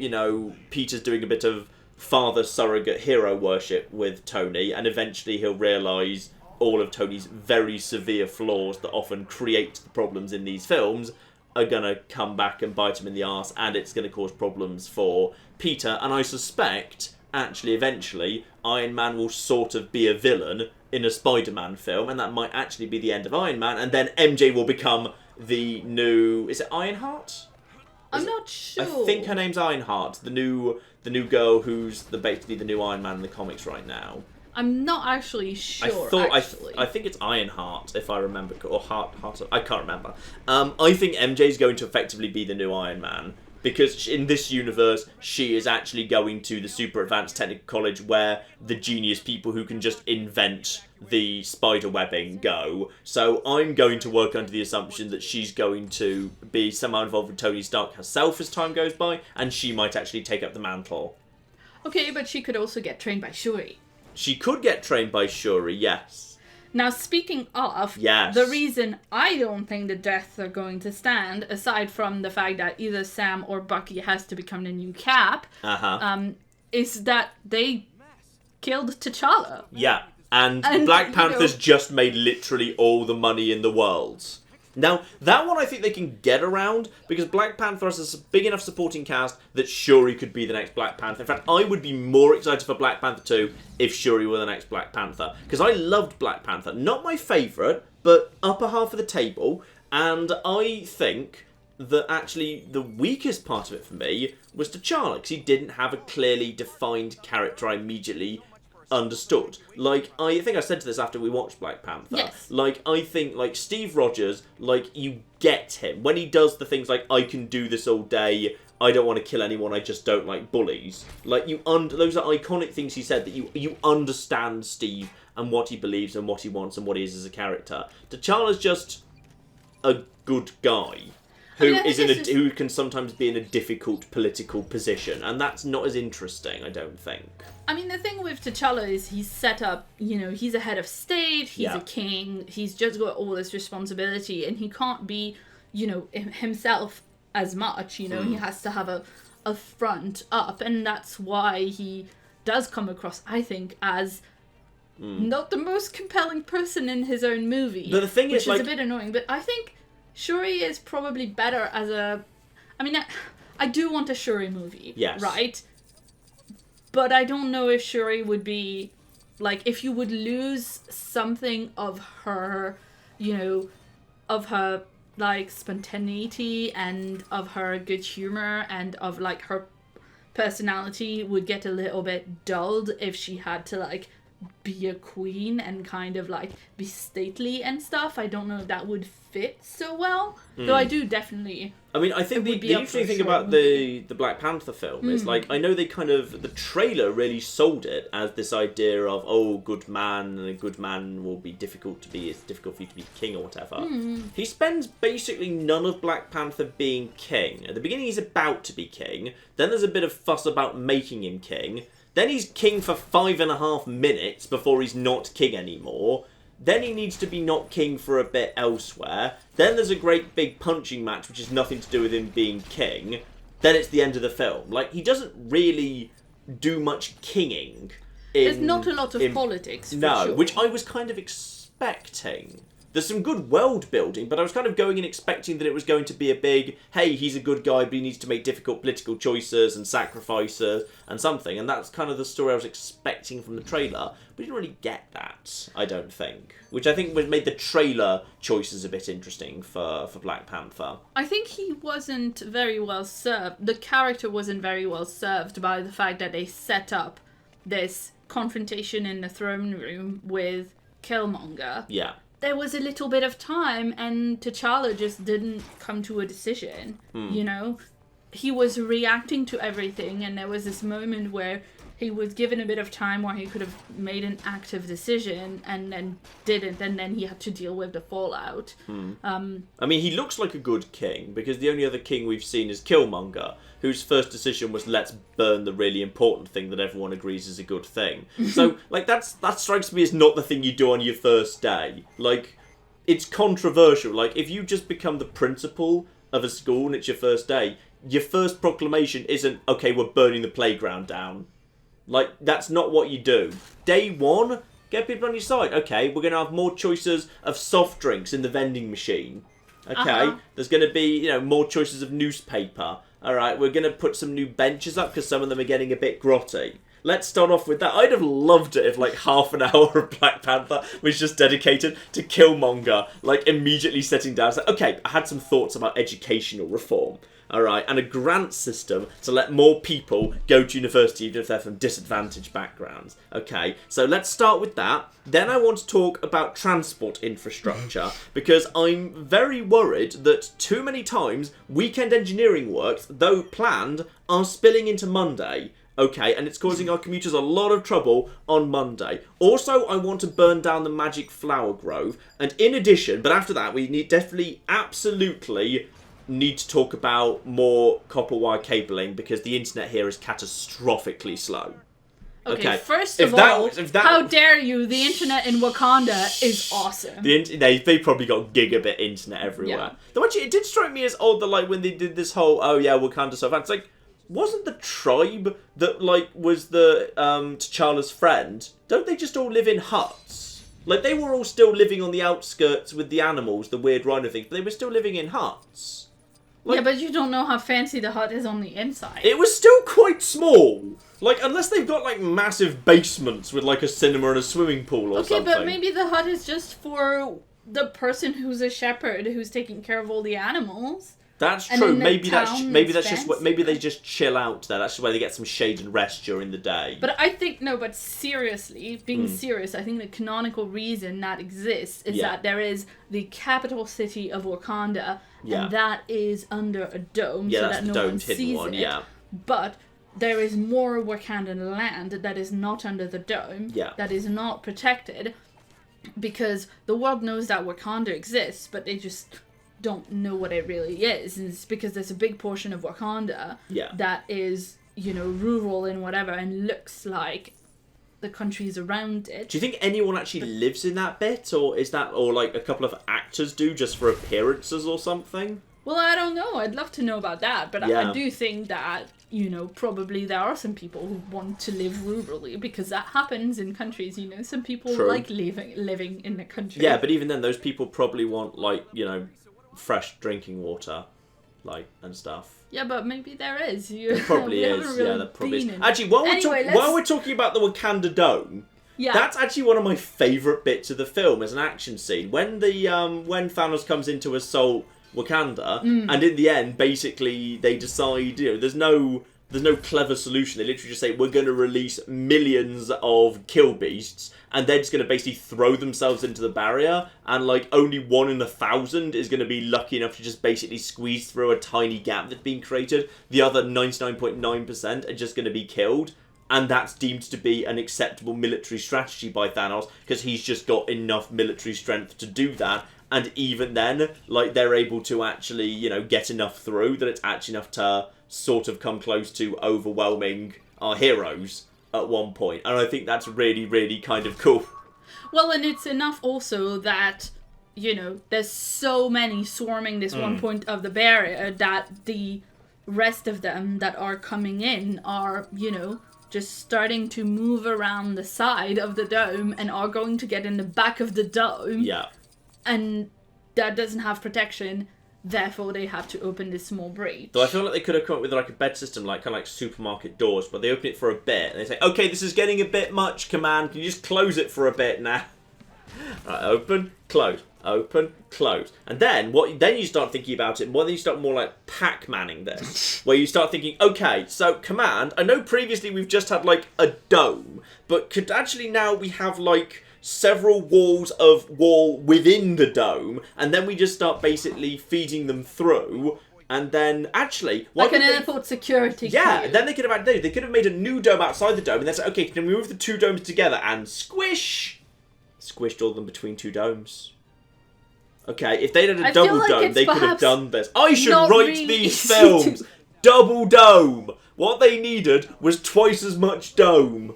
Peter's doing a bit of father surrogate hero worship with Tony, and eventually he'll realise all of Tony's very severe flaws that often create the problems in these films are going to come back and bite him in the arse, and it's going to cause problems for Peter. And I suspect, actually, eventually, Iron Man will sort of be a villain in a Spider-Man film, and that might actually be the end of Iron Man, and then MJ will become the new... Is it Ironheart? I'm not sure. I think her name's Ironheart, the new girl who's basically the new Iron Man in the comics right now. I'm not actually sure. I think it's Ironheart, if I remember, or Heart. I can't remember. I think MJ's going to effectively be the new Iron Man, because in this universe, she is actually going to the super advanced technical college where the genius people who can just invent the spider webbing go. So I'm going to work under the assumption that she's going to be somehow involved with Tony Stark herself as time goes by, and she might actually take up the mantle. Okay, but she could also get trained by Shuri. She could get trained by Shuri, yes. Now, speaking of, yes. The reason I don't think the deaths are going to stand, aside from the fact that either Sam or Bucky has to become the new Cap, is that they killed T'Challa. Yeah, and Black Panther's just made literally all the money in the world. Now, that one I think they can get around, because Black Panther has a big enough supporting cast that Shuri could be the next Black Panther. In fact, I would be more excited for Black Panther 2 if Shuri were the next Black Panther. Because I loved Black Panther. Not my favourite, but upper half of the table. And I think that actually the weakest part of it for me was T'Challa, because he didn't have a clearly defined character I immediately understood. Like, I think I said to this after we watched Black Panther. Yes. Like, I think, like, Steve Rogers, like, you get him. When he does the things like, I can do this all day, I don't want to kill anyone, I just don't like bullies. Like, those are iconic things he said, that you understand Steve and what he believes and what he wants and what he is as a character. T'Challa's just a good guy. Who can sometimes be in a difficult political position, and that's not as interesting, I don't think. I mean, the thing with T'Challa is he's set up, he's a head of state, he's a king, he's just got all this responsibility, and he can't be, himself as much, he has to have a front up, and that's why he does come across, I think, as not the most compelling person in his own movie. But the thing which is, like, a bit annoying, but I think Shuri is probably better as a... I mean, I do want a Shuri movie. Yes. Right? But I don't know if Shuri would be... Like, if you would lose something of her, of her, like, spontaneity and of her good humor and of, like, her personality would get a little bit dulled if she had to, like, be a queen and kind of, like, be stately and stuff. I don't know if that would fit so well. Though I do definitely... I mean, I think the interesting thing about the Black Panther film is, like, I know they the trailer really sold it as this idea of, good man, and a good man will be difficult to be, it's difficult for you to be king or whatever. He spends basically none of Black Panther being king. At the beginning he's about to be king, then there's a bit of fuss about making him king, then he's king for 5.5 minutes before he's not king anymore. Then he needs to be not king for a bit elsewhere. Then there's a great big punching match, which has nothing to do with him being king. Then it's the end of the film. Like, he doesn't really do much kinging. There's not a lot of politics, for sure. Which I was kind of expecting. There's some good world building, but I was kind of going in expecting that it was going to be a big, hey, he's a good guy, but he needs to make difficult political choices and sacrifices and something. And that's kind of the story I was expecting from the trailer. But we didn't really get that, I don't think. Which I think made the trailer choices a bit interesting for Black Panther. I think he wasn't very well served. The character wasn't very well served by the fact that they set up this confrontation in the throne room with Killmonger. Yeah. There was a little bit of time and T'Challa just didn't come to a decision, He was reacting to everything, and there was this moment where he was given a bit of time where he could have made an active decision and then didn't, and then he had to deal with the fallout. I mean, he looks like a good king, because the only other king we've seen is Killmonger, whose first decision was, let's burn the really important thing that everyone agrees is a good thing. So, like, that strikes me as not the thing you do on your first day. Like, it's controversial. Like, if you just become the principal of a school and it's your first day, your first proclamation isn't, okay, we're burning the playground down. Like, that's not what you do. Day one, get people on your side. Okay, we're going to have more choices of soft drinks in the vending machine. Okay, There's going to be, more choices of newspaper. All right, we're going to put some new benches up because some of them are getting a bit grotty. let's start off with that. I'd have loved it if, like, half an hour of Black Panther was just dedicated to Killmonger, like, immediately sitting down. It's like, okay, I had some thoughts about educational reform. Alright, and a grant system to let more people go to university even if they're from disadvantaged backgrounds. Okay, so let's start with that. Then I want to talk about transport infrastructure, because I'm very worried that too many times weekend engineering works, though planned, are spilling into Monday. Okay, and it's causing our commuters a lot of trouble on Monday. Also, I want to burn down the Magic Flower Grove. And in addition, but after that, we absolutely need to talk about more copper wire cabling, because the internet here is catastrophically slow. Okay, first of all, how dare you? The internet in Wakanda is awesome. They probably got gigabit internet everywhere. Yeah. Though actually, it did strike me as odd that, like, when they did this whole, oh yeah, Wakanda's so advanced, like, wasn't the tribe that, like, was the T'Challa's friend, don't they just all live in huts? Like, they were all still living on the outskirts with the animals, the weird rhino things, but they were still living in huts. Like, yeah, but you don't know how fancy the hut is on the inside. It was still quite small. Like, unless they've got, like, massive basements with, like, a cinema and a swimming pool or something. Okay, but maybe the hut is just for the person who's a shepherd who's taking care of all the animals. That's true. Maybe they just chill out there. That's just where they get some shade and rest during the day. But I think but seriously, being serious, I think the canonical reason that exists is that there is the capital city of Wakanda, and that is under a dome, so that no one sees it. Yeah. But there is more Wakandan land that is not under the dome, that is not protected, because the world knows that Wakanda exists, but they just don't know what it really is. And it's because there's a big portion of Wakanda that is, rural and whatever, and looks like the countries around it. Do you think anyone actually lives in that bit, or like a couple of actors do just for appearances or something? Well, I don't know. I'd love to know about that, but I do think that, probably there are some people who want to live rurally, because that happens in countries, some people like living in the country. Yeah, but even then, those people probably want, like, fresh drinking water, like, and stuff. Yeah, but maybe there is. There probably is. Really there probably is. Actually, while we're talking about the Wakanda Dome, that's actually one of my favourite bits of the film as an action scene. When when Thanos comes in to assault Wakanda, and in the end, basically, they decide, there's no clever solution. They literally just say, we're going to release millions of kill beasts, and they're just going to basically throw themselves into the barrier, and, like, only 1 in 1,000 is going to be lucky enough to just basically squeeze through a tiny gap that's been created. The other 99.9% are just going to be killed, and that's deemed to be an acceptable military strategy by Thanos, because he's just got enough military strength to do that. And even then, like, they're able to actually, get enough through that it's actually enough to sort of come close to overwhelming our heroes at one point. And I think that's really, really kind of cool. Well, and it's enough also that, there's so many swarming this one point of the barrier that the rest of them that are coming in are, just starting to move around the side of the dome and are going to get in the back of the dome. Yeah. And that doesn't have protection, therefore they have to open this small breach. Though I feel like they could have come up with, like, a bed system, like, kind of like supermarket doors, but they open it for a bit, and they say, okay, this is getting a bit much, Command, can you just close it for a bit now? Right, open, close, open, close. And then, then you start thinking about it, then you start more like Pac-Manning this, where you start thinking, okay, so Command, I know previously we've just had, like, a dome, but could actually now we have, like, several walls of wall within the dome, and then we just start basically feeding them through, and then actually... Like an airport security Yeah, then they could have made a new dome outside the dome, and then say, okay, can we move the two domes together, and squish! Squished all of them between two domes. Okay, if they'd had a double dome, they could have done this. I should write these films! Double dome! What they needed was twice as much dome.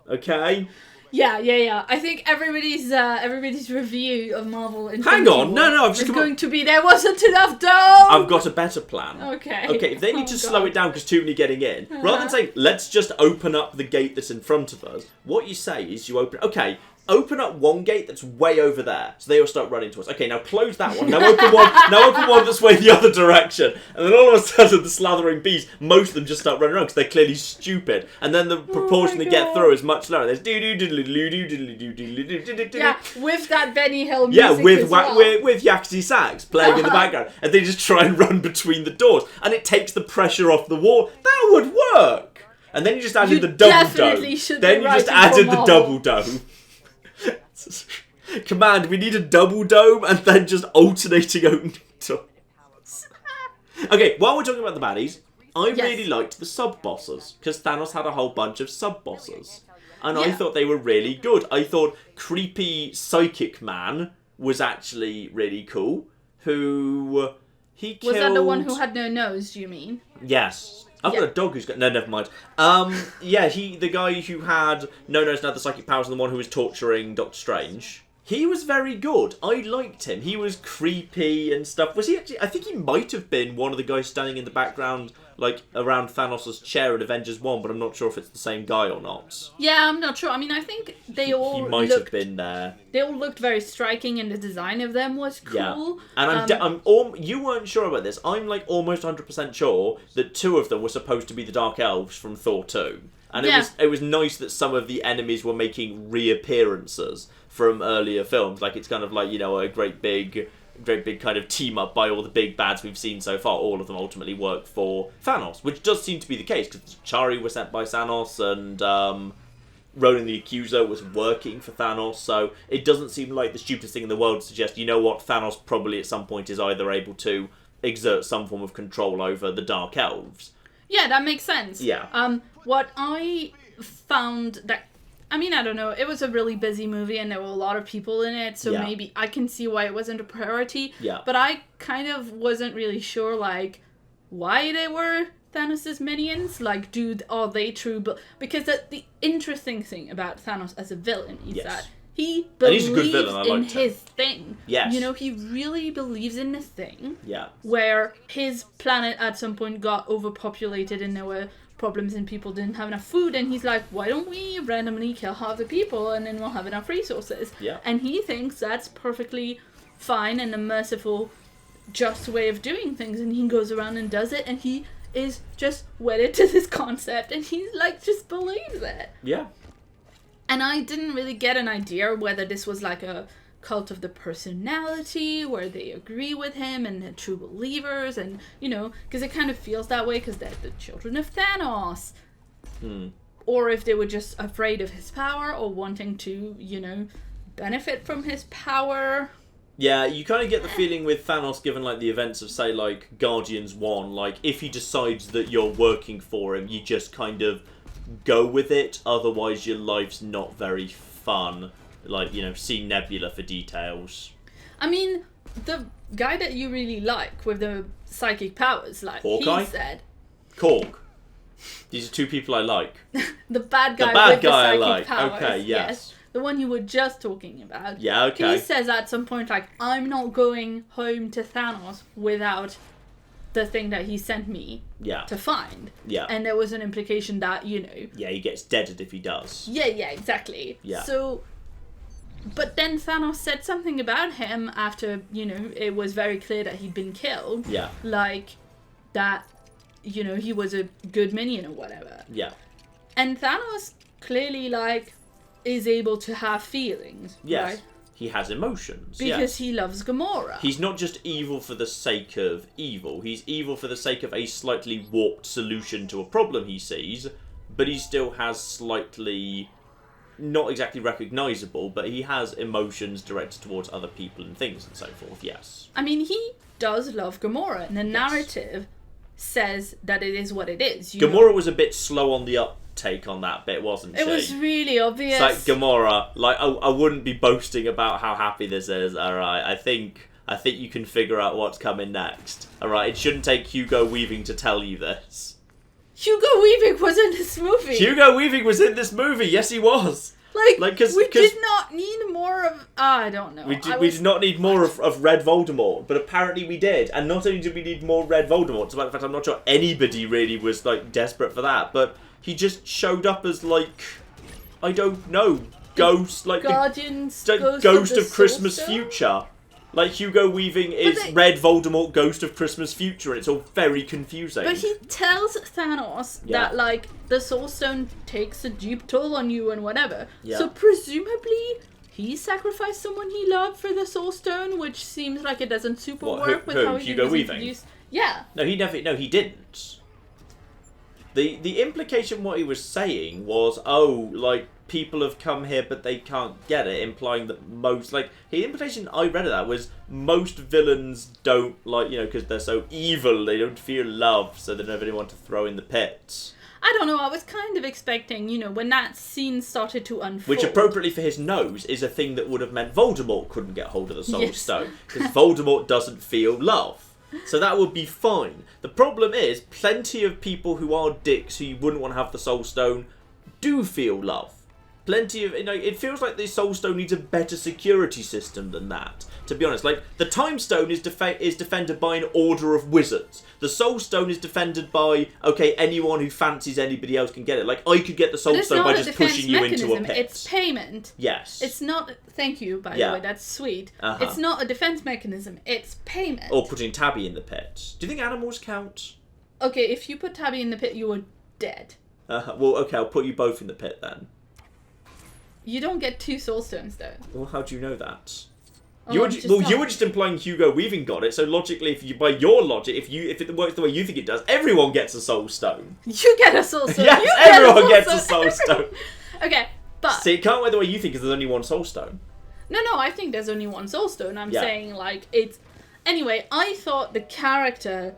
Okay? Yeah. I think everybody's review of Marvel in Hang on, no, I've just going to be there wasn't enough dome. I've got a better plan. Okay. Okay, if they need to slow it down because too many getting in, rather than saying let's just open up the gate that's in front of us, what you say is you open. Okay, open up one gate that's way over there, so they all start running towards. Okay, now close that one. Now open one. Now open one that's way the other direction, and then all of a sudden the slathering bees, most of them just start running around because they're clearly stupid, and then the proportion they get through is much lower. There's yeah, with that Benny Hill music. Yeah, with as well. with Yaxy sax playing in the background, and they just try and run between the doors, and it takes the pressure off the wall. That would work. And then you just added the double dome. Then you just added the double dome. Command, we need a double dome, and then just alternating opening doors. Okay, while we're talking about the baddies, I really liked the sub-bosses, because Thanos had a whole bunch of sub-bosses. And I thought they were really good. I thought Creepy Psychic Man was actually really cool, he killed... Was that the one who had no nose, do you mean? Yes. I've got a dog who's got... No, never mind. Yeah, the guy who had no nose and had the psychic powers and the one who was torturing Doctor Strange. He was very good. I liked him. He was creepy and stuff. Was he actually... I think he might have been one of the guys standing in the background, like, around Thanos' chair in Avengers 1, but I'm not sure if it's the same guy or not. Yeah, I'm not sure. I mean, I think they all He might have been there. They all looked very striking, and the design of them was cool. Yeah. And you weren't sure about this. I'm, like, almost 100% sure that 2 of them were supposed to be the Dark Elves from Thor 2. And it was nice that some of the enemies were making reappearances from earlier films. Like, it's kind of like, you know, a great big kind of team up by all the big bads we've seen so far. All of them ultimately work for Thanos, which does seem to be the case, because Chari was sent by Thanos, and Ronan the Accuser was working for Thanos, so it doesn't seem like the stupidest thing in the world to suggest, you know what, Thanos probably at some point is either able to exert some form of control over the Dark Elves. Yeah, that makes sense. Yeah. What I found that... I mean, I don't know. It was a really busy movie, and there were a lot of people in it, so maybe I can see why it wasn't a priority. Yeah. But I kind of wasn't really sure, like, why they were Thanos' minions. Like, are they true? But because the interesting thing about Thanos as a villain is that he believes in his thing. Yes. You know, he really believes in the thing. Yeah. Where his planet at some point got overpopulated, and there were problems and people didn't have enough food, and he's like, why don't we randomly kill half the people and then we'll have enough resources? Yeah. And he thinks that's perfectly fine and a merciful, just way of doing things, and he goes around and does it, and he is just wedded to this concept, and he's like, just believes it. Yeah. And I didn't really get an idea whether this was like a cult of the personality where they agree with him and they're true believers, and you know, because it kind of feels that way because they're the children of Thanos. Or if they were just afraid of his power or wanting to, you know, benefit from his power. Yeah, you kind of get the feeling with Thanos, given like the events of, say, like Guardians 1, like if he decides that you're working for him, you just kind of go with it, otherwise your life's not very fun. Like, you know, see Nebula for details. I mean, the guy that you really like with the psychic powers, like Hawkeye? he said... Korg. These are 2 people I like. The bad guy with the psychic powers. Okay, yes. The one you were just talking about. Yeah, okay. He says at some point, like, I'm not going home to Thanos without the thing that he sent me to find. Yeah. And there was an implication that, you know... Yeah, he gets deaded if he does. Yeah, exactly. Yeah. So... But then Thanos said something about him after, you know, it was very clear that he'd been killed. Yeah. Like, that, you know, he was a good minion or whatever. Yeah. And Thanos clearly, like, is able to have feelings. Yes. Right? He has emotions. Because he loves Gamora. He's not just evil for the sake of evil. He's evil for the sake of a slightly warped solution to a problem he sees, but he still has slightly... not exactly recognisable, but he has emotions directed towards other people and things and so forth, yes. I mean, he does love Gamora, and the narrative says that it is what it is. Gamora was a bit slow on the uptake on that bit, wasn't she? It was really obvious. It's like, Gamora, like, I wouldn't be boasting about how happy this is, alright? I think you can figure out what's coming next, alright? It shouldn't take Hugo Weaving to tell you this. Hugo Weaving was in this movie. Hugo Weaving was in this movie. Yes, he was. Like we did not need more of... I don't know. We did not need more of Red Voldemort, but apparently we did. And not only did we need more Red Voldemort, despite the fact I'm not sure anybody really was like desperate for that, but he just showed up as like, I don't know, Ghost, like Guardians, the Ghost of Christmas Future. Like, Hugo Weaving is Red Voldemort, Ghost of Christmas Future, and it's all very confusing. But he tells Thanos that, like, the Soul Stone takes a deep toll on you and whatever. Yeah. So presumably, he sacrificed someone he loved for the Soul Stone, which seems like it doesn't super work with how Hugo Weaving? Introduced. Yeah. No, he didn't. The implication what he was saying was, like, people have come here but they can't get it, implying that most, like, the implication I read of that was most villains don't, like, because they're so evil, they don't feel love, so they don't have anyone to throw in the pit. I don't know, I was kind of expecting, when that scene started to unfold. Which, appropriately for his nose, is a thing that would have meant Voldemort couldn't get hold of the Soul Stone, because Voldemort doesn't feel love. So that would be fine. The problem is, plenty of people who are dicks who you wouldn't want to have the Soul Stone do feel love. Plenty of, it feels like the Soul Stone needs a better security system than that. To be honest, like, the Time Stone is defended by an order of wizards. The Soul Stone is defended by, anyone who fancies anybody else can get it. Like, I could get the Soul Stone by just pushing you into a pit. It's payment. Yes. It's not, thank you, by the way, that's sweet. It's not a defense mechanism, it's payment. Or putting Tabby in the pit. Do you think animals count? Okay, if you put Tabby in the pit, you are dead. Well, okay, I'll put you both in the pit then. You don't get 2 Soul Stones, though. Well, how do you know that? You were just implying Hugo Weaving got it, so logically, by your logic, if it works the way you think it does, everyone gets a Soul Stone. You get a Soul Stone. Yes, everyone gets a Soul Stone. Okay, but... See, it can't work the way you think, because there's only one Soul Stone. No, I think there's only one Soul Stone. I'm saying, like, it's... Anyway, I thought the character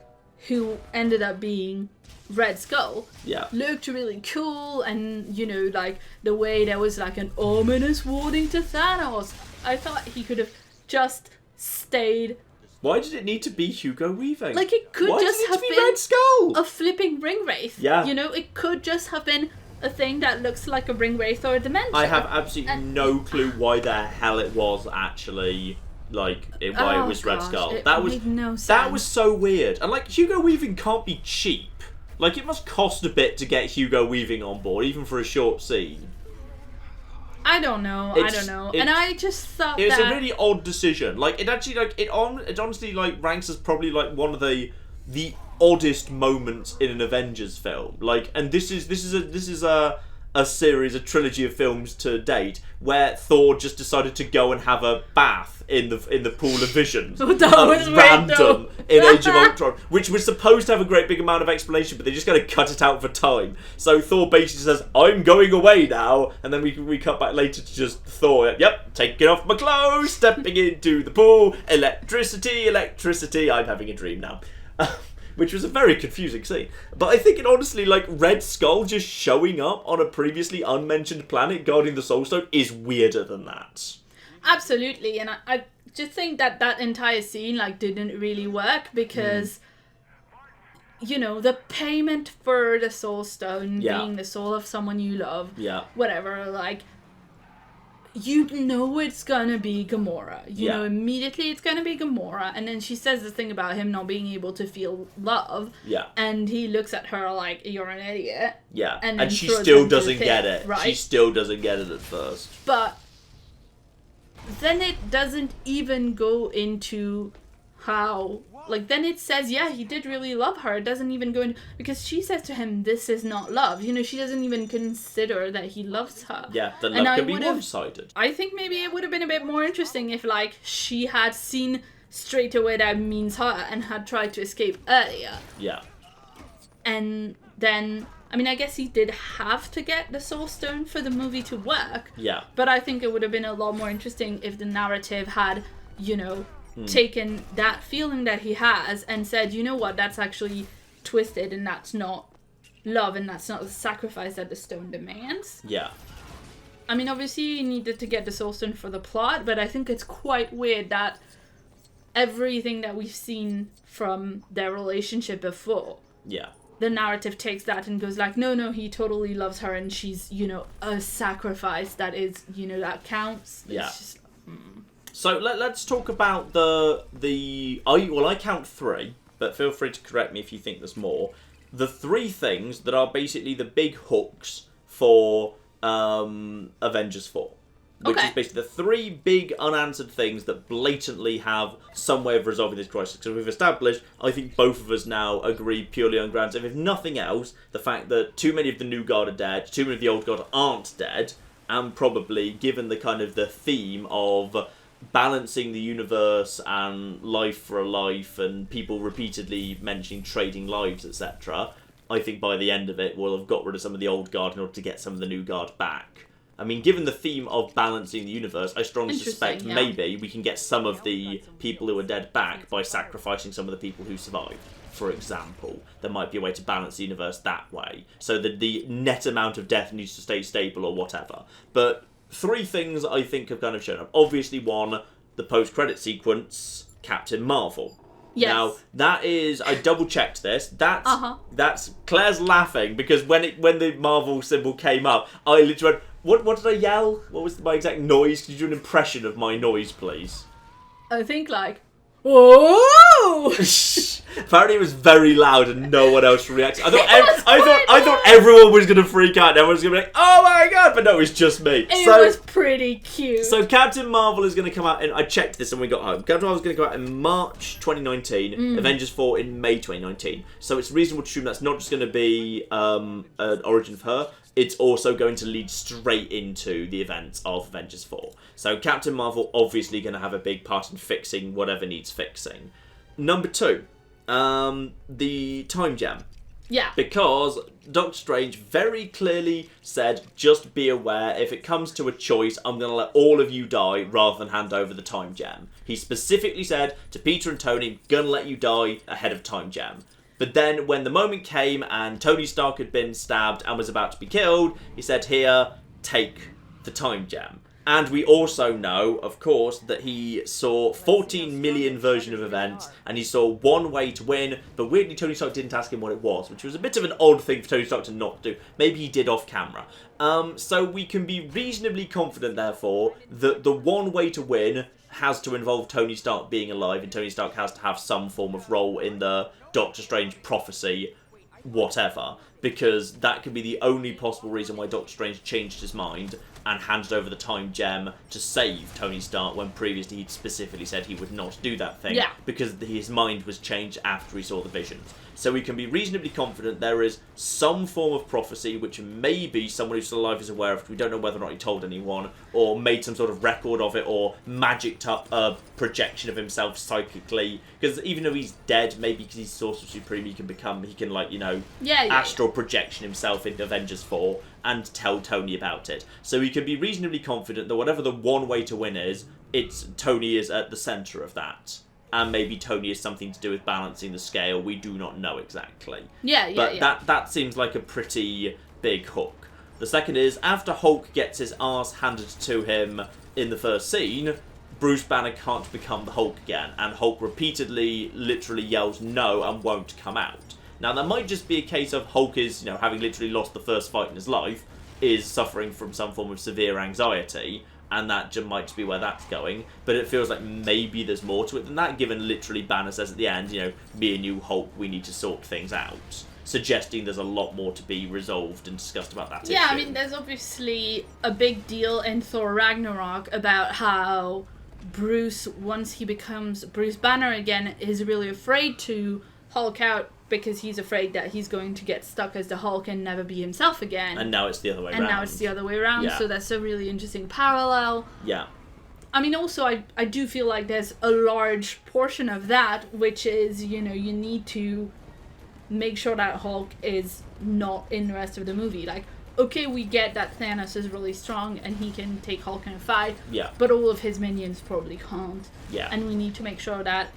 who ended up being Red Skull looked really cool, and like the way there was like an ominous warning to Thanos. I thought he could have just stayed. Why did it need to be Hugo Weaving? Like, it could just have been Red Skull? A flipping ring wraith. Yeah. It could just have been a thing that looks like a ring wraith or a dementor. I have absolutely no clue why the hell it was actually. Like, why it was Red Skull. That made no sense. That was so weird. And, like, Hugo Weaving can't be cheap. Like, it must cost a bit to get Hugo Weaving on board, even for a short scene. I don't know. And I just thought it was a really odd decision. Like, it actually, like, it honestly, like, ranks as probably, like, one of the oddest moments in an Avengers film. Like, and this is a series, a trilogy of films to date, where Thor just decided to go and have a bath in the pool of vision. That was random in Age of Ultron, which was supposed to have a great big amount of explanation, but they just got to cut it out for time. So Thor basically says, "I'm going away now," and then we cut back later to just Thor. Yep, taking off my clothes, stepping into the pool. Electricity. I'm having a dream now. Which was a very confusing scene. But I think it honestly, like, Red Skull just showing up on a previously unmentioned planet guarding the Soul Stone is weirder than that. Absolutely, and I just think that entire scene, like, didn't really work because, the payment for the Soul Stone being the soul of someone you love, whatever, like, it's gonna be Gamora. You know immediately it's gonna be Gamora. And then she says this thing about him not being able to feel love. Yeah. And he looks at her like, you're an idiot. Yeah. And she still doesn't get it. Right? She still doesn't get it at first. But then it doesn't even go into how... Like, then it says, he did really love her. It doesn't even go into... Because she says to him, this is not love. She doesn't even consider that he loves her. Yeah, then love can be one-sided. I think maybe it would have been a bit more interesting if, like, she had seen straight away that means her and had tried to escape earlier. Yeah. And then... I mean, I guess he did have to get the Soul Stone for the movie to work. Yeah. But I think it would have been a lot more interesting if the narrative had, taken that feeling that he has and said, you know what, that's actually twisted and that's not love and that's not the sacrifice that the stone demands. Yeah. I mean, obviously you needed to get the Soul Stone for the plot, but I think it's quite weird that everything that we've seen from their relationship before, the narrative takes that and goes like, no, he totally loves her and she's, a sacrifice that is, that counts. Yeah. It's just, So let's talk about I count 3, but feel free to correct me if you think there's more. The 3 things that are basically the big hooks for Avengers 4. which Okay. is basically the 3 big unanswered things that blatantly have some way of resolving this crisis. Because we've established, I think both of us now agree purely on grounds of, if nothing else, the fact that too many of the new guard are dead, too many of the old guard aren't dead, and probably, given the kind of the theme of balancing the universe and life for a life, and people repeatedly mentioning trading lives, etc., I think by the end of it, we'll have got rid of some of the old guard in order to get some of the new guard back. I mean, given the theme of balancing the universe, I strongly suspect maybe we can get some of the people who are dead back by sacrificing some of the people who survived. For example, there might be a way to balance the universe that way, so that the net amount of death needs to stay stable or whatever. But 3 things I think have kind of shown up. Obviously, 1, the post-credit sequence, Captain Marvel. Yes. Now, that is, I double-checked this, that's Claire's laughing, because when the Marvel symbol came up, I literally went, what did I yell? What was my exact noise? Could you do an impression of my noise, please? I think like, whoa! Apparently it was very loud and no one else reacted. I thought everyone was going to freak out and everyone was going to be like, oh my god, but no, it was just me. It was pretty cute. So Captain Marvel is going to come out, and I checked this when we got home. Captain Marvel is going to come out in March 2019, Avengers 4 in May 2019. So it's reasonable to assume that's not just going to be an origin of her, it's also going to lead straight into the events of Avengers 4. So Captain Marvel obviously going to have a big part in fixing whatever needs fixing. Number 2, the time gem. Yeah. Because Doctor Strange very clearly said, just be aware, if it comes to a choice, I'm going to let all of you die rather than hand over the time gem. He specifically said to Peter and Tony, going to let you die ahead of time gem. But then when the moment came and Tony Stark had been stabbed and was about to be killed, he said, here, take the time gem. And we also know, of course, that he saw 14 million version of events, and he saw one way to win, but weirdly Tony Stark didn't ask him what it was, which was a bit of an odd thing for Tony Stark to not do. Maybe he did off camera. So we can be reasonably confident, therefore, that the one way to win has to involve Tony Stark being alive, and Tony Stark has to have some form of role in the Doctor Strange prophecy, whatever, because that could be the only possible reason why Doctor Strange changed his mind and handed over the time gem to save Tony Stark when previously he'd specifically said he would not do that thing, because his mind was changed after he saw the visions. So we can be reasonably confident there is some form of prophecy which maybe someone who's still alive is aware of. We don't know whether or not he told anyone, or made some sort of record of it, or magicked up a projection of himself psychically. Because even though he's dead, maybe because he's Sorcerer Supreme, he can like, you know, astral projection himself in Avengers 4 and tell Tony about it. So we can be reasonably confident that whatever the one way to win is, Tony is at the centre of that. And maybe Tony has something to do with balancing the scale. We do not know exactly. But that seems like a pretty big hook. The second is, after Hulk gets his arse handed to him in the first scene, Bruce Banner can't become the Hulk again. And Hulk repeatedly, literally yells no and won't come out. Now, that might just be a case of Hulk is, you know, having literally lost the first fight in his life, is suffering from some form of severe anxiety, and that just might just be where that's going. But it feels like maybe there's more to it than that, given literally Banner says at the end, you know, me and you, Hulk, we need to sort things out. Suggesting there's a lot more to be resolved and discussed about that issue. I mean, there's obviously a big deal in Thor Ragnarok about how Bruce, once he becomes Bruce Banner again, is really afraid to Hulk out because he's afraid that he's going to get stuck as the Hulk and never be himself again. And now it's the other way around. So that's a really interesting parallel. Yeah. I mean, also, I do feel like there's a large portion of that, which is, you know, you need to make sure that Hulk is not in the rest of the movie. Like, okay, we get that Thanos is really strong and he can take Hulk in a fight, but all of his minions probably can't. Yeah. And we need to make sure that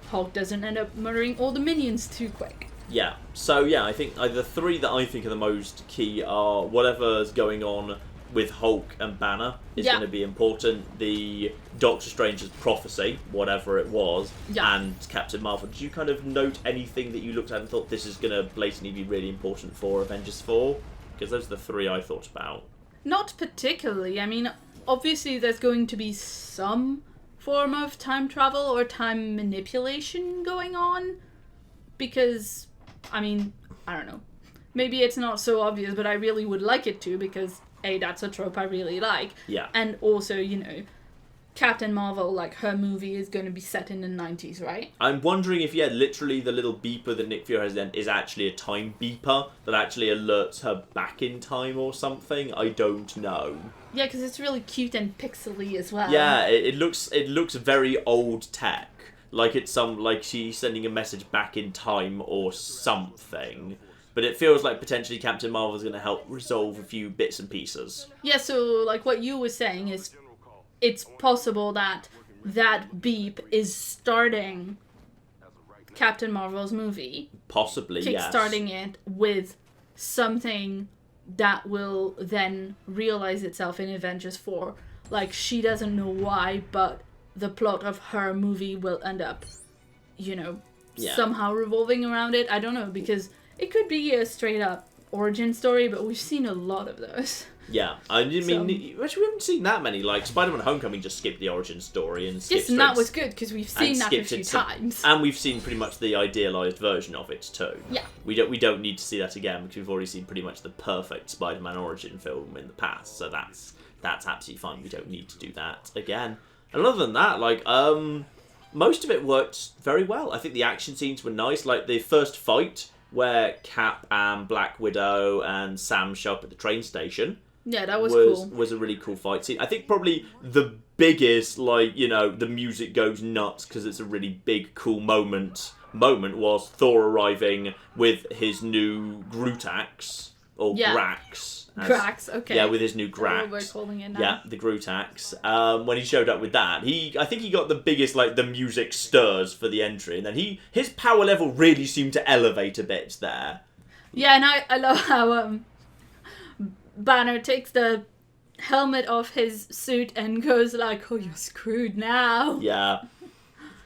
Hulk doesn't end up murdering all the minions too quick. Yeah. So, yeah, I think the 3 that I think are the most key are whatever's going on with Hulk and Banner is going to be important. The Doctor Strange's prophecy, whatever it was, and Captain Marvel. Did you kind of note anything that you looked at and thought this is going to blatantly be really important for Avengers 4? Because those are the 3 I thought about. Not particularly. I mean, obviously there's going to be some form of time travel or time manipulation going on. Because, I mean, I don't know. Maybe it's not so obvious, but I really would like it to, because that's a trope I really like. Yeah. And also, you know, Captain Marvel, like, her movie is going to be set in the 90s, right? I'm wondering if, literally the little beeper that Nick Fury has then is actually a time beeper that actually alerts her back in time or something. I don't know. Yeah, because it's really cute and pixely as well. Yeah, it looks very old tech. Like it's like she's sending a message back in time or something. But it feels like potentially Captain Marvel is going to help resolve a few bits and pieces. Yeah, so, like, what you were saying is it's possible that that beep is starting Captain Marvel's movie. Possibly, yes. Kickstarting it with something that will then realize itself in Avengers 4. Like, she doesn't know why, but the plot of her movie will end up, you know, somehow revolving around it. I don't know, because it could be a straight-up origin story, but we've seen a lot of those. Yeah, I mean, actually, we haven't seen that many. Like, Spider-Man Homecoming just skipped the origin story and skipped and that was good, because we've seen that a few times. And we've seen pretty much the idealised version of it, too. Yeah. We don't need to see that again, because we've already seen pretty much the perfect Spider-Man origin film in the past, so that's absolutely fine. We don't need to do that again. And other than that, like, most of it worked very well. I think the action scenes were nice. Like, the first fight, where Cap and Black Widow and Sam show up at the train station. Yeah, that was cool. Was a really cool fight scene. I think probably the biggest, like, you know, the music goes nuts because it's a really big, cool moment was Thor arriving with his new Groot axe, or Grax. Grax, okay. Yeah, with his new Grax. We're calling it now. Yeah, the Groot axe. When he showed up with that, I think he got the biggest, like, the music stirs for the entry, and then his power level really seemed to elevate a bit there. Yeah, and I love how Banner takes the helmet off his suit and goes like, "Oh, you're screwed now." Yeah.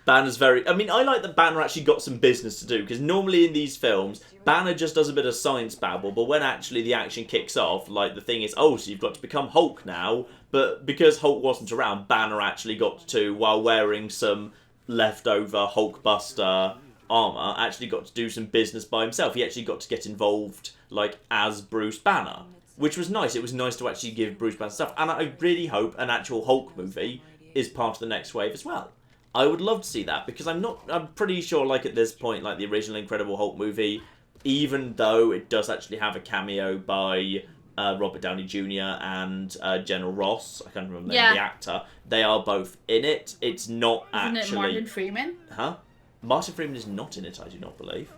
Banner's I mean, I like that Banner actually got some business to do, because normally in these films, Banner just does a bit of science babble, but when actually the action kicks off, like, the thing is, oh, so you've got to become Hulk now, but because Hulk wasn't around, Banner actually got to, while wearing some leftover Hulkbuster armour, actually got to do some business by himself. He actually got to get involved, like, as Bruce Banner, which was nice. It was nice to actually give Bruce Banner stuff, and I really hope an actual Hulk movie is part of the next wave as well. I would love to see that, because I'm pretty sure, like, at this point, like, the original Incredible Hulk movie, even though it does actually have a cameo by Robert Downey Jr. and General Ross, I can't remember the name of the actor, they are both in it. It's not Isn't it Martin Freeman? Huh? Martin Freeman is not in it, I do not believe.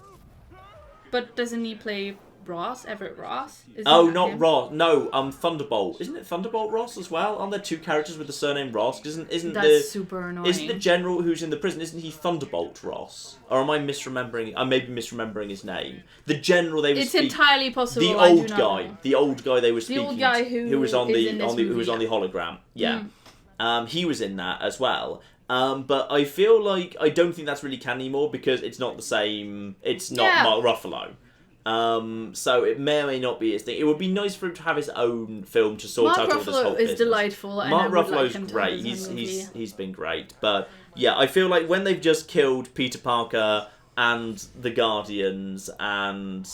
But doesn't he play Ross? Everett Ross? Not him? Ross. No, Thunderbolt. Isn't it Thunderbolt Ross as well? Aren't there two characters with the surname Ross? That's super annoying. Isn't the general who's in the prison, isn't he Thunderbolt Ross? Or am I misremembering? I may be misremembering his name. The general they were It's entirely possible. The old guy they were speaking. The old guy who was on the hologram. Yeah. He was in that as well. But I feel like I don't think that's really canon anymore, because it's not the same. It's not Mark Ruffalo. So it may or may not be his thing. It would be nice for him to have his own film to sort out all this whole business. Mark Ruffalo is delightful. And Mark Ruffalo's great. He's been great. But yeah, I feel like when they've just killed Peter Parker and the Guardians and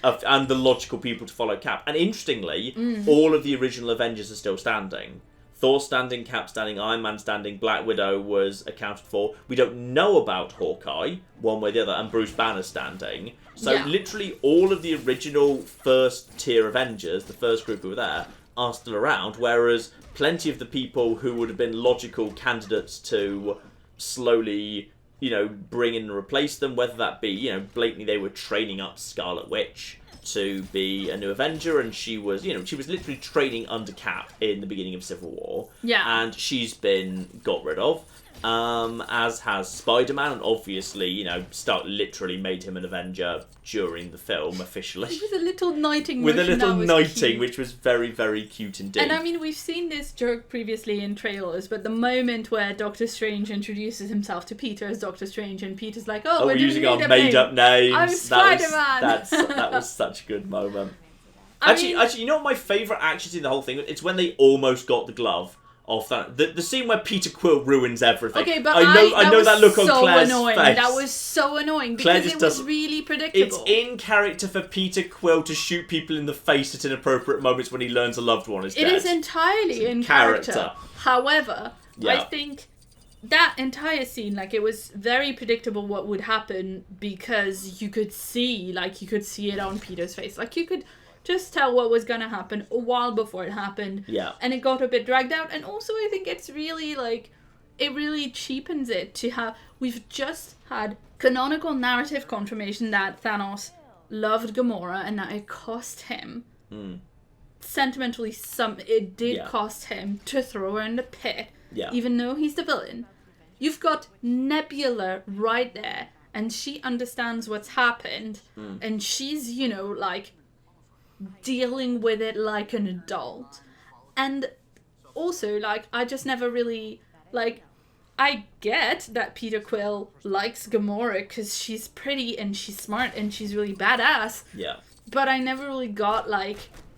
the logical people to follow Cap, and interestingly, all of the original Avengers are still standing. Thor standing, Cap standing, Iron Man standing, Black Widow was accounted for. We don't know about Hawkeye, one way or the other, and Bruce Banner standing. So literally all of the original first tier Avengers, the first group who were there, are still around, whereas plenty of the people who would have been logical candidates to slowly, you know, bring in and replace them, whether that be, you know, blatantly they were training up Scarlet Witch to be a new Avenger, and she was literally training under Cap in the beginning of Civil War. Yeah. And she's been got rid of. As has Spider-Man, and obviously, you know, literally made him an Avenger during the film officially. With a little knighting which was very, very cute indeed. And I mean, we've seen this joke previously in trailers, but the moment where Doctor Strange introduces himself to Peter as Doctor Strange, and Peter's like, "Oh, we're using our made-up names. I'm Spider-Man." That was such a good moment. Actually, you know what my favourite action scene in the whole thing? It's when they almost got the glove. of that. The scene where Peter Quill ruins everything. Okay, but I know that look on so Claire's annoying. face. That was so annoying Claire because just it was doesn't- really predictable. It's in character for Peter Quill to shoot people in the face at inappropriate moments when he learns a loved one is dead. It is entirely in character. However, I think that entire scene, like, it was very predictable what would happen because you could see it on Peter's face. Like, you could just tell what was going to happen a while before it happened. Yeah. And it got a bit dragged out. And also, I think it's really, like, it really cheapens it to have... We've just had canonical narrative confirmation that Thanos loved Gamora and that it cost him... Sentimentally, it did cost him to throw her in the pit, even though he's the villain. You've got Nebula right there, and she understands what's happened, and she's, you know, like, dealing with it like an adult. And also, like, I just never really, like, I get that Peter Quill likes Gamora because she's pretty and she's smart and she's really badass. Yeah. But I never really got, like...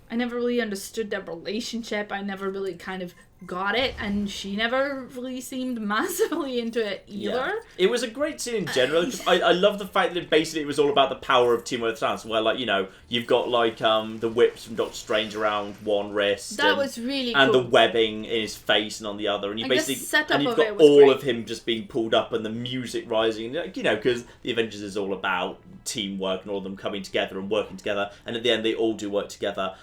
I never really understood their relationship. I never really kind of got it, and she never really seemed massively into it either. Yeah. It was a great scene in general, because I love the fact that basically it was all about the power of teamwork with Thanos, where, like, you know, you've got, like, the whips from Doctor Strange around one wrist. That was really cool. And the webbing in his face and on the other, and you basically... setup and you've of got it was all great. of him just being pulled up and the music rising, you know, because the Avengers is all about teamwork and all of them coming together and working together, and at the end they all do work together.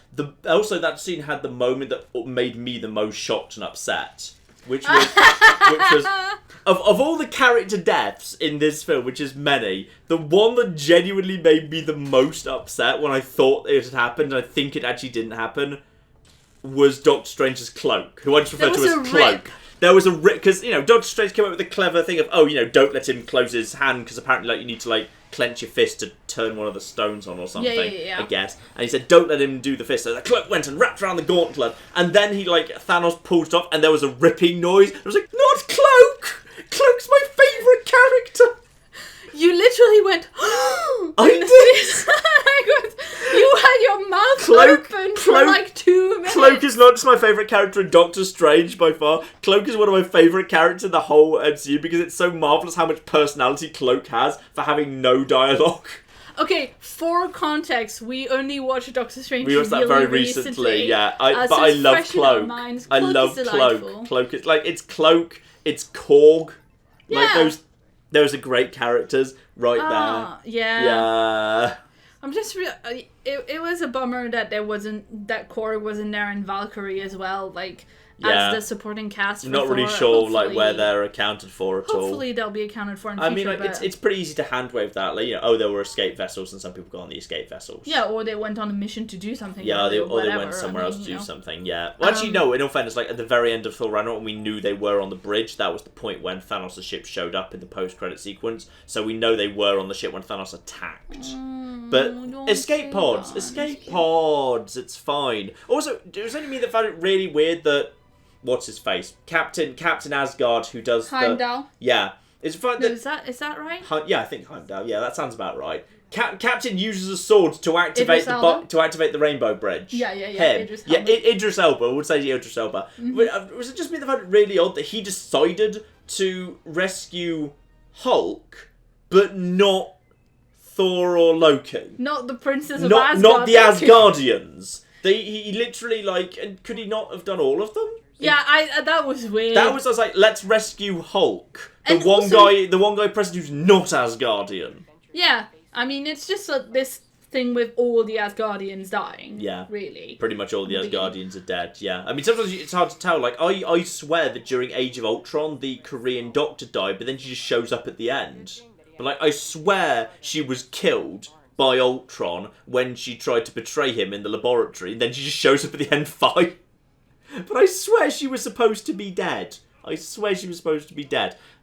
Also, that scene had the moment that made me the most shocked and upset, which was of all the character deaths in this film, which is many, the one that genuinely made me the most upset when I thought it had happened, and I think it actually didn't happen, was Doctor Strange's cloak, who I just refer to as Cloak. There was a rip, because, you know, Doctor Strange came up with the clever thing of, oh, you know, don't let him close his hand, because apparently, like, you need to, like, clench your fist to turn one of the stones on or something, I guess. And he said, don't let him do the fist. So the cloak went and wrapped around the gauntlet, and then he, like, Thanos pulled it off, and there was a ripping noise. I was like, not Cloak! Cloak's my favourite character! You literally went, I did! You had your mouth open for like 2 minutes. Cloak is not just my favourite character in Doctor Strange by far. Cloak is one of my favourite characters in the whole MCU because it's so marvellous how much personality Cloak has for having no dialogue. Okay, for context, we only watched Doctor Strange We watched that very recently, yeah. But I love Cloak. I love Cloak. Cloak is like, it's Cloak, it's Korg. Yeah. Like those are great characters right there. Yeah. Yeah. I'm just it was a bummer that Korg wasn't there and Valkyrie as well, like as the supporting cast. Not really sure like where they're accounted for at all. Hopefully they'll be accounted for in future. I mean, like, it's pretty easy to handwave that. Like, you know, oh, there were escape vessels, and some people got on the escape vessels. Yeah, or they went on a mission to do something. Yeah, they went somewhere else to do something. Yeah. Well, actually, no. In all fairness, like at the very end of Thor Ragnarok, when we knew they were on the bridge, that was the point when Thanos' ship showed up in the post-credit sequence. So we know they were on the ship when Thanos attacked. But escape pods, it's fine. Also, it was only me that found it really weird that what's his face, Captain Asgard, who does Heimdall. Yeah, it's fun. No, is that right? Yeah, I think Heimdall. Yeah, that sounds about right. Captain uses a sword to activate the Rainbow Bridge. Yeah. Idris Elba. I would say Idris Elba. But was it just me that found it really odd that he decided to rescue Hulk, but not Thor or Loki? Not the Princess of Asgard. Not the Asgardians. He literally, like, and could he not have done all of them? Yeah, that was weird. I was like, let's rescue Hulk. The one guy present who's not Asgardian. Yeah, I mean, it's just this thing with all the Asgardians dying. Yeah. Really. Pretty much all the Asgardians are dead, yeah. I mean, sometimes it's hard to tell. Like, I swear that during Age of Ultron, the Korean doctor died, but then she just shows up at the end. But, like, I swear she was killed by Ultron when she tried to betray him in the laboratory, and then she just shows up at the end fine. But I swear she was supposed to be dead.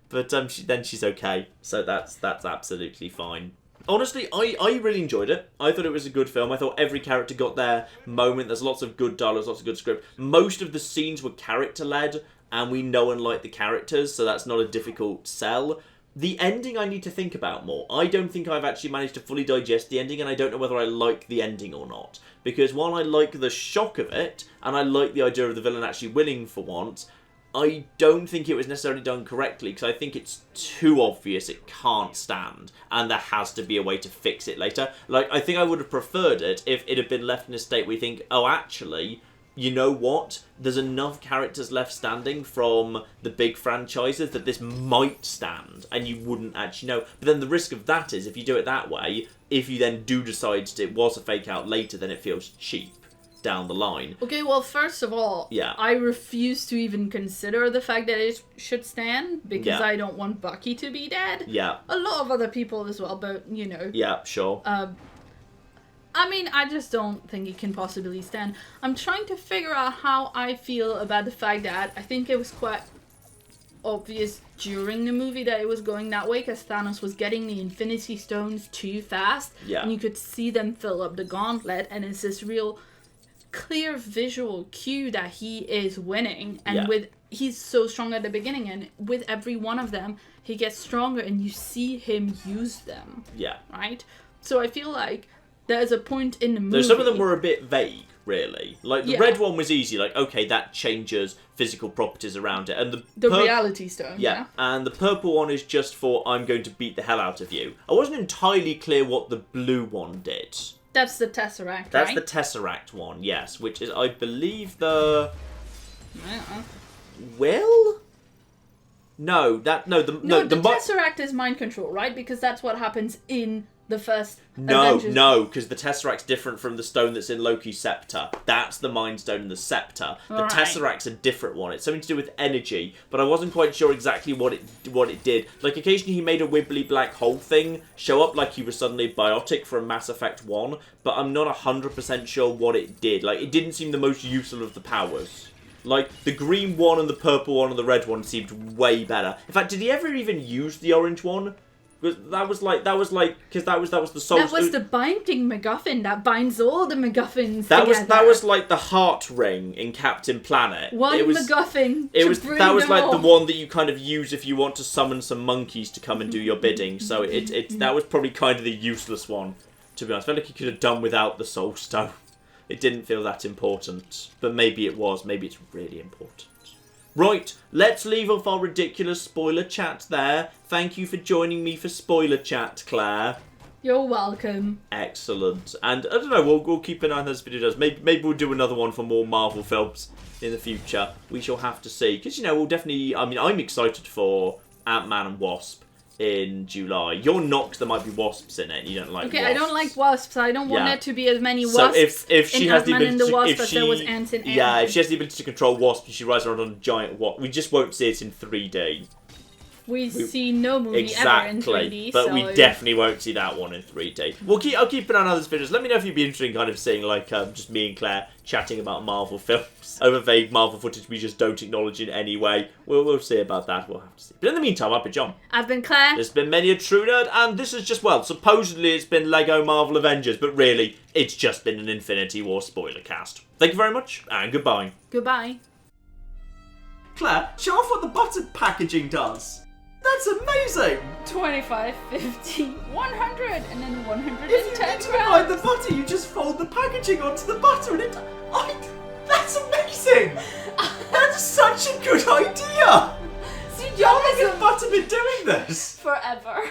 But then she's okay. So that's absolutely fine. Honestly, I really enjoyed it. I thought it was a good film. I thought every character got their moment. There's lots of good dialogue, lots of good script. Most of the scenes were character-led, and we know and like the characters, so that's not a difficult sell. The ending I need to think about more. I don't think I've actually managed to fully digest the ending, and I don't know whether I like the ending or not. Because while I like the shock of it, and I like the idea of the villain actually winning for once, I don't think it was necessarily done correctly, because I think it's too obvious it can't stand, and there has to be a way to fix it later. Like, I think I would have preferred it if it had been left in a state where you think, oh, actually, you know what? There's enough characters left standing from the big franchises that this might stand, and you wouldn't actually know. But then the risk of that is, if you do it that way, if you then do decide it was a fake out later, then it feels cheap down the line. Okay, well, first of all, Yeah. I refuse to even consider the fact that it should stand, because Yeah. I don't want Bucky to be dead. Yeah. A lot of other people as well, but, you know. Yeah, sure. I mean, I just don't think it can possibly stand. I'm trying to figure out how I feel about the fact that I think it was quite obvious during the movie that it was going that way, because Thanos was getting the Infinity Stones too fast. Yeah. And you could see them fill up the gauntlet, and it's this real clear visual cue that he is winning. And Yeah. he's so strong at the beginning, and with every one of them, he gets stronger, and you see him use them. Yeah. Right? So I feel like there's a point in the movie. Though some of them were a bit vague, really. Like, the red one was easy. Like, okay, that changes physical properties around it. And the reality stone. Yeah, and the purple one is just for, I'm going to beat the hell out of you. I wasn't entirely clear what the blue one did. That's the Tesseract, That's right? the Tesseract one, yes. Which is, I believe, the... Will? No, the Tesseract is mind control, right? Because that's what happens in the first Avengers. No, because the Tesseract's different from the stone that's in Loki's scepter. That's the Mind Stone and the scepter. The Tesseract's a different one. It's something to do with energy, but I wasn't quite sure exactly what it did. Like, occasionally he made a wibbly black hole thing show up like he was suddenly biotic from Mass Effect 1, but I'm not 100% sure what it did. Like, it didn't seem the most useful of the powers. Like, the green one and the purple one and the red one seemed way better. In fact, did he ever even use the orange one? Because that was the soul. That was the binding MacGuffin that binds all the MacGuffins That together. was like the heart ring in Captain Planet. MacGuffin. That was like the one that you kind of use if you want to summon some monkeys to come and do your bidding. So that was probably kind of the useless one, to be honest. I felt like you could have done without the Soul Stone. It didn't feel that important, but maybe it was. Maybe it's really important. Right, let's leave off our ridiculous spoiler chat there. Thank you for joining me for spoiler chat, Claire. You're welcome. Excellent. And I don't know, we'll keep an eye on those videos. Maybe we'll do another one for more Marvel films in the future. We shall have to see. Because, we'll definitely... I mean, I'm excited for Ant-Man and Wasp in July. You're not, because there might be wasps in it. You don't like wasps. Okay, I don't like wasps. I don't want there to be as many wasps if she in has the Ant-Man and the Wasp if as she, there was ants in Ant-Man. Yeah, if she has the ability to control wasps and she rides around on a giant wasp, we just won't see it in 3D. We see no movie ever in 3D, but we definitely won't see that one in 3D. I'll keep an eye on those videos. Let me know if you'd be interested in kind of seeing, like, just me and Claire chatting about Marvel films. Over vague Marvel footage we just don't acknowledge in any way. We'll see about that. We'll have to see. But in the meantime, I've been John. I've been Claire. There's been many a true nerd, and this is just, well, supposedly it's been Lego Marvel Avengers, but really, it's just been an Infinity War spoiler cast. Thank you very much, and goodbye. Goodbye. Claire, show off what the butter packaging does. That's amazing! 25, 50, 100, and then 110 If you need to buy the butter, you just fold the packaging onto the butter and that's amazing! That's such a good idea! See, How long has butter been doing this? forever.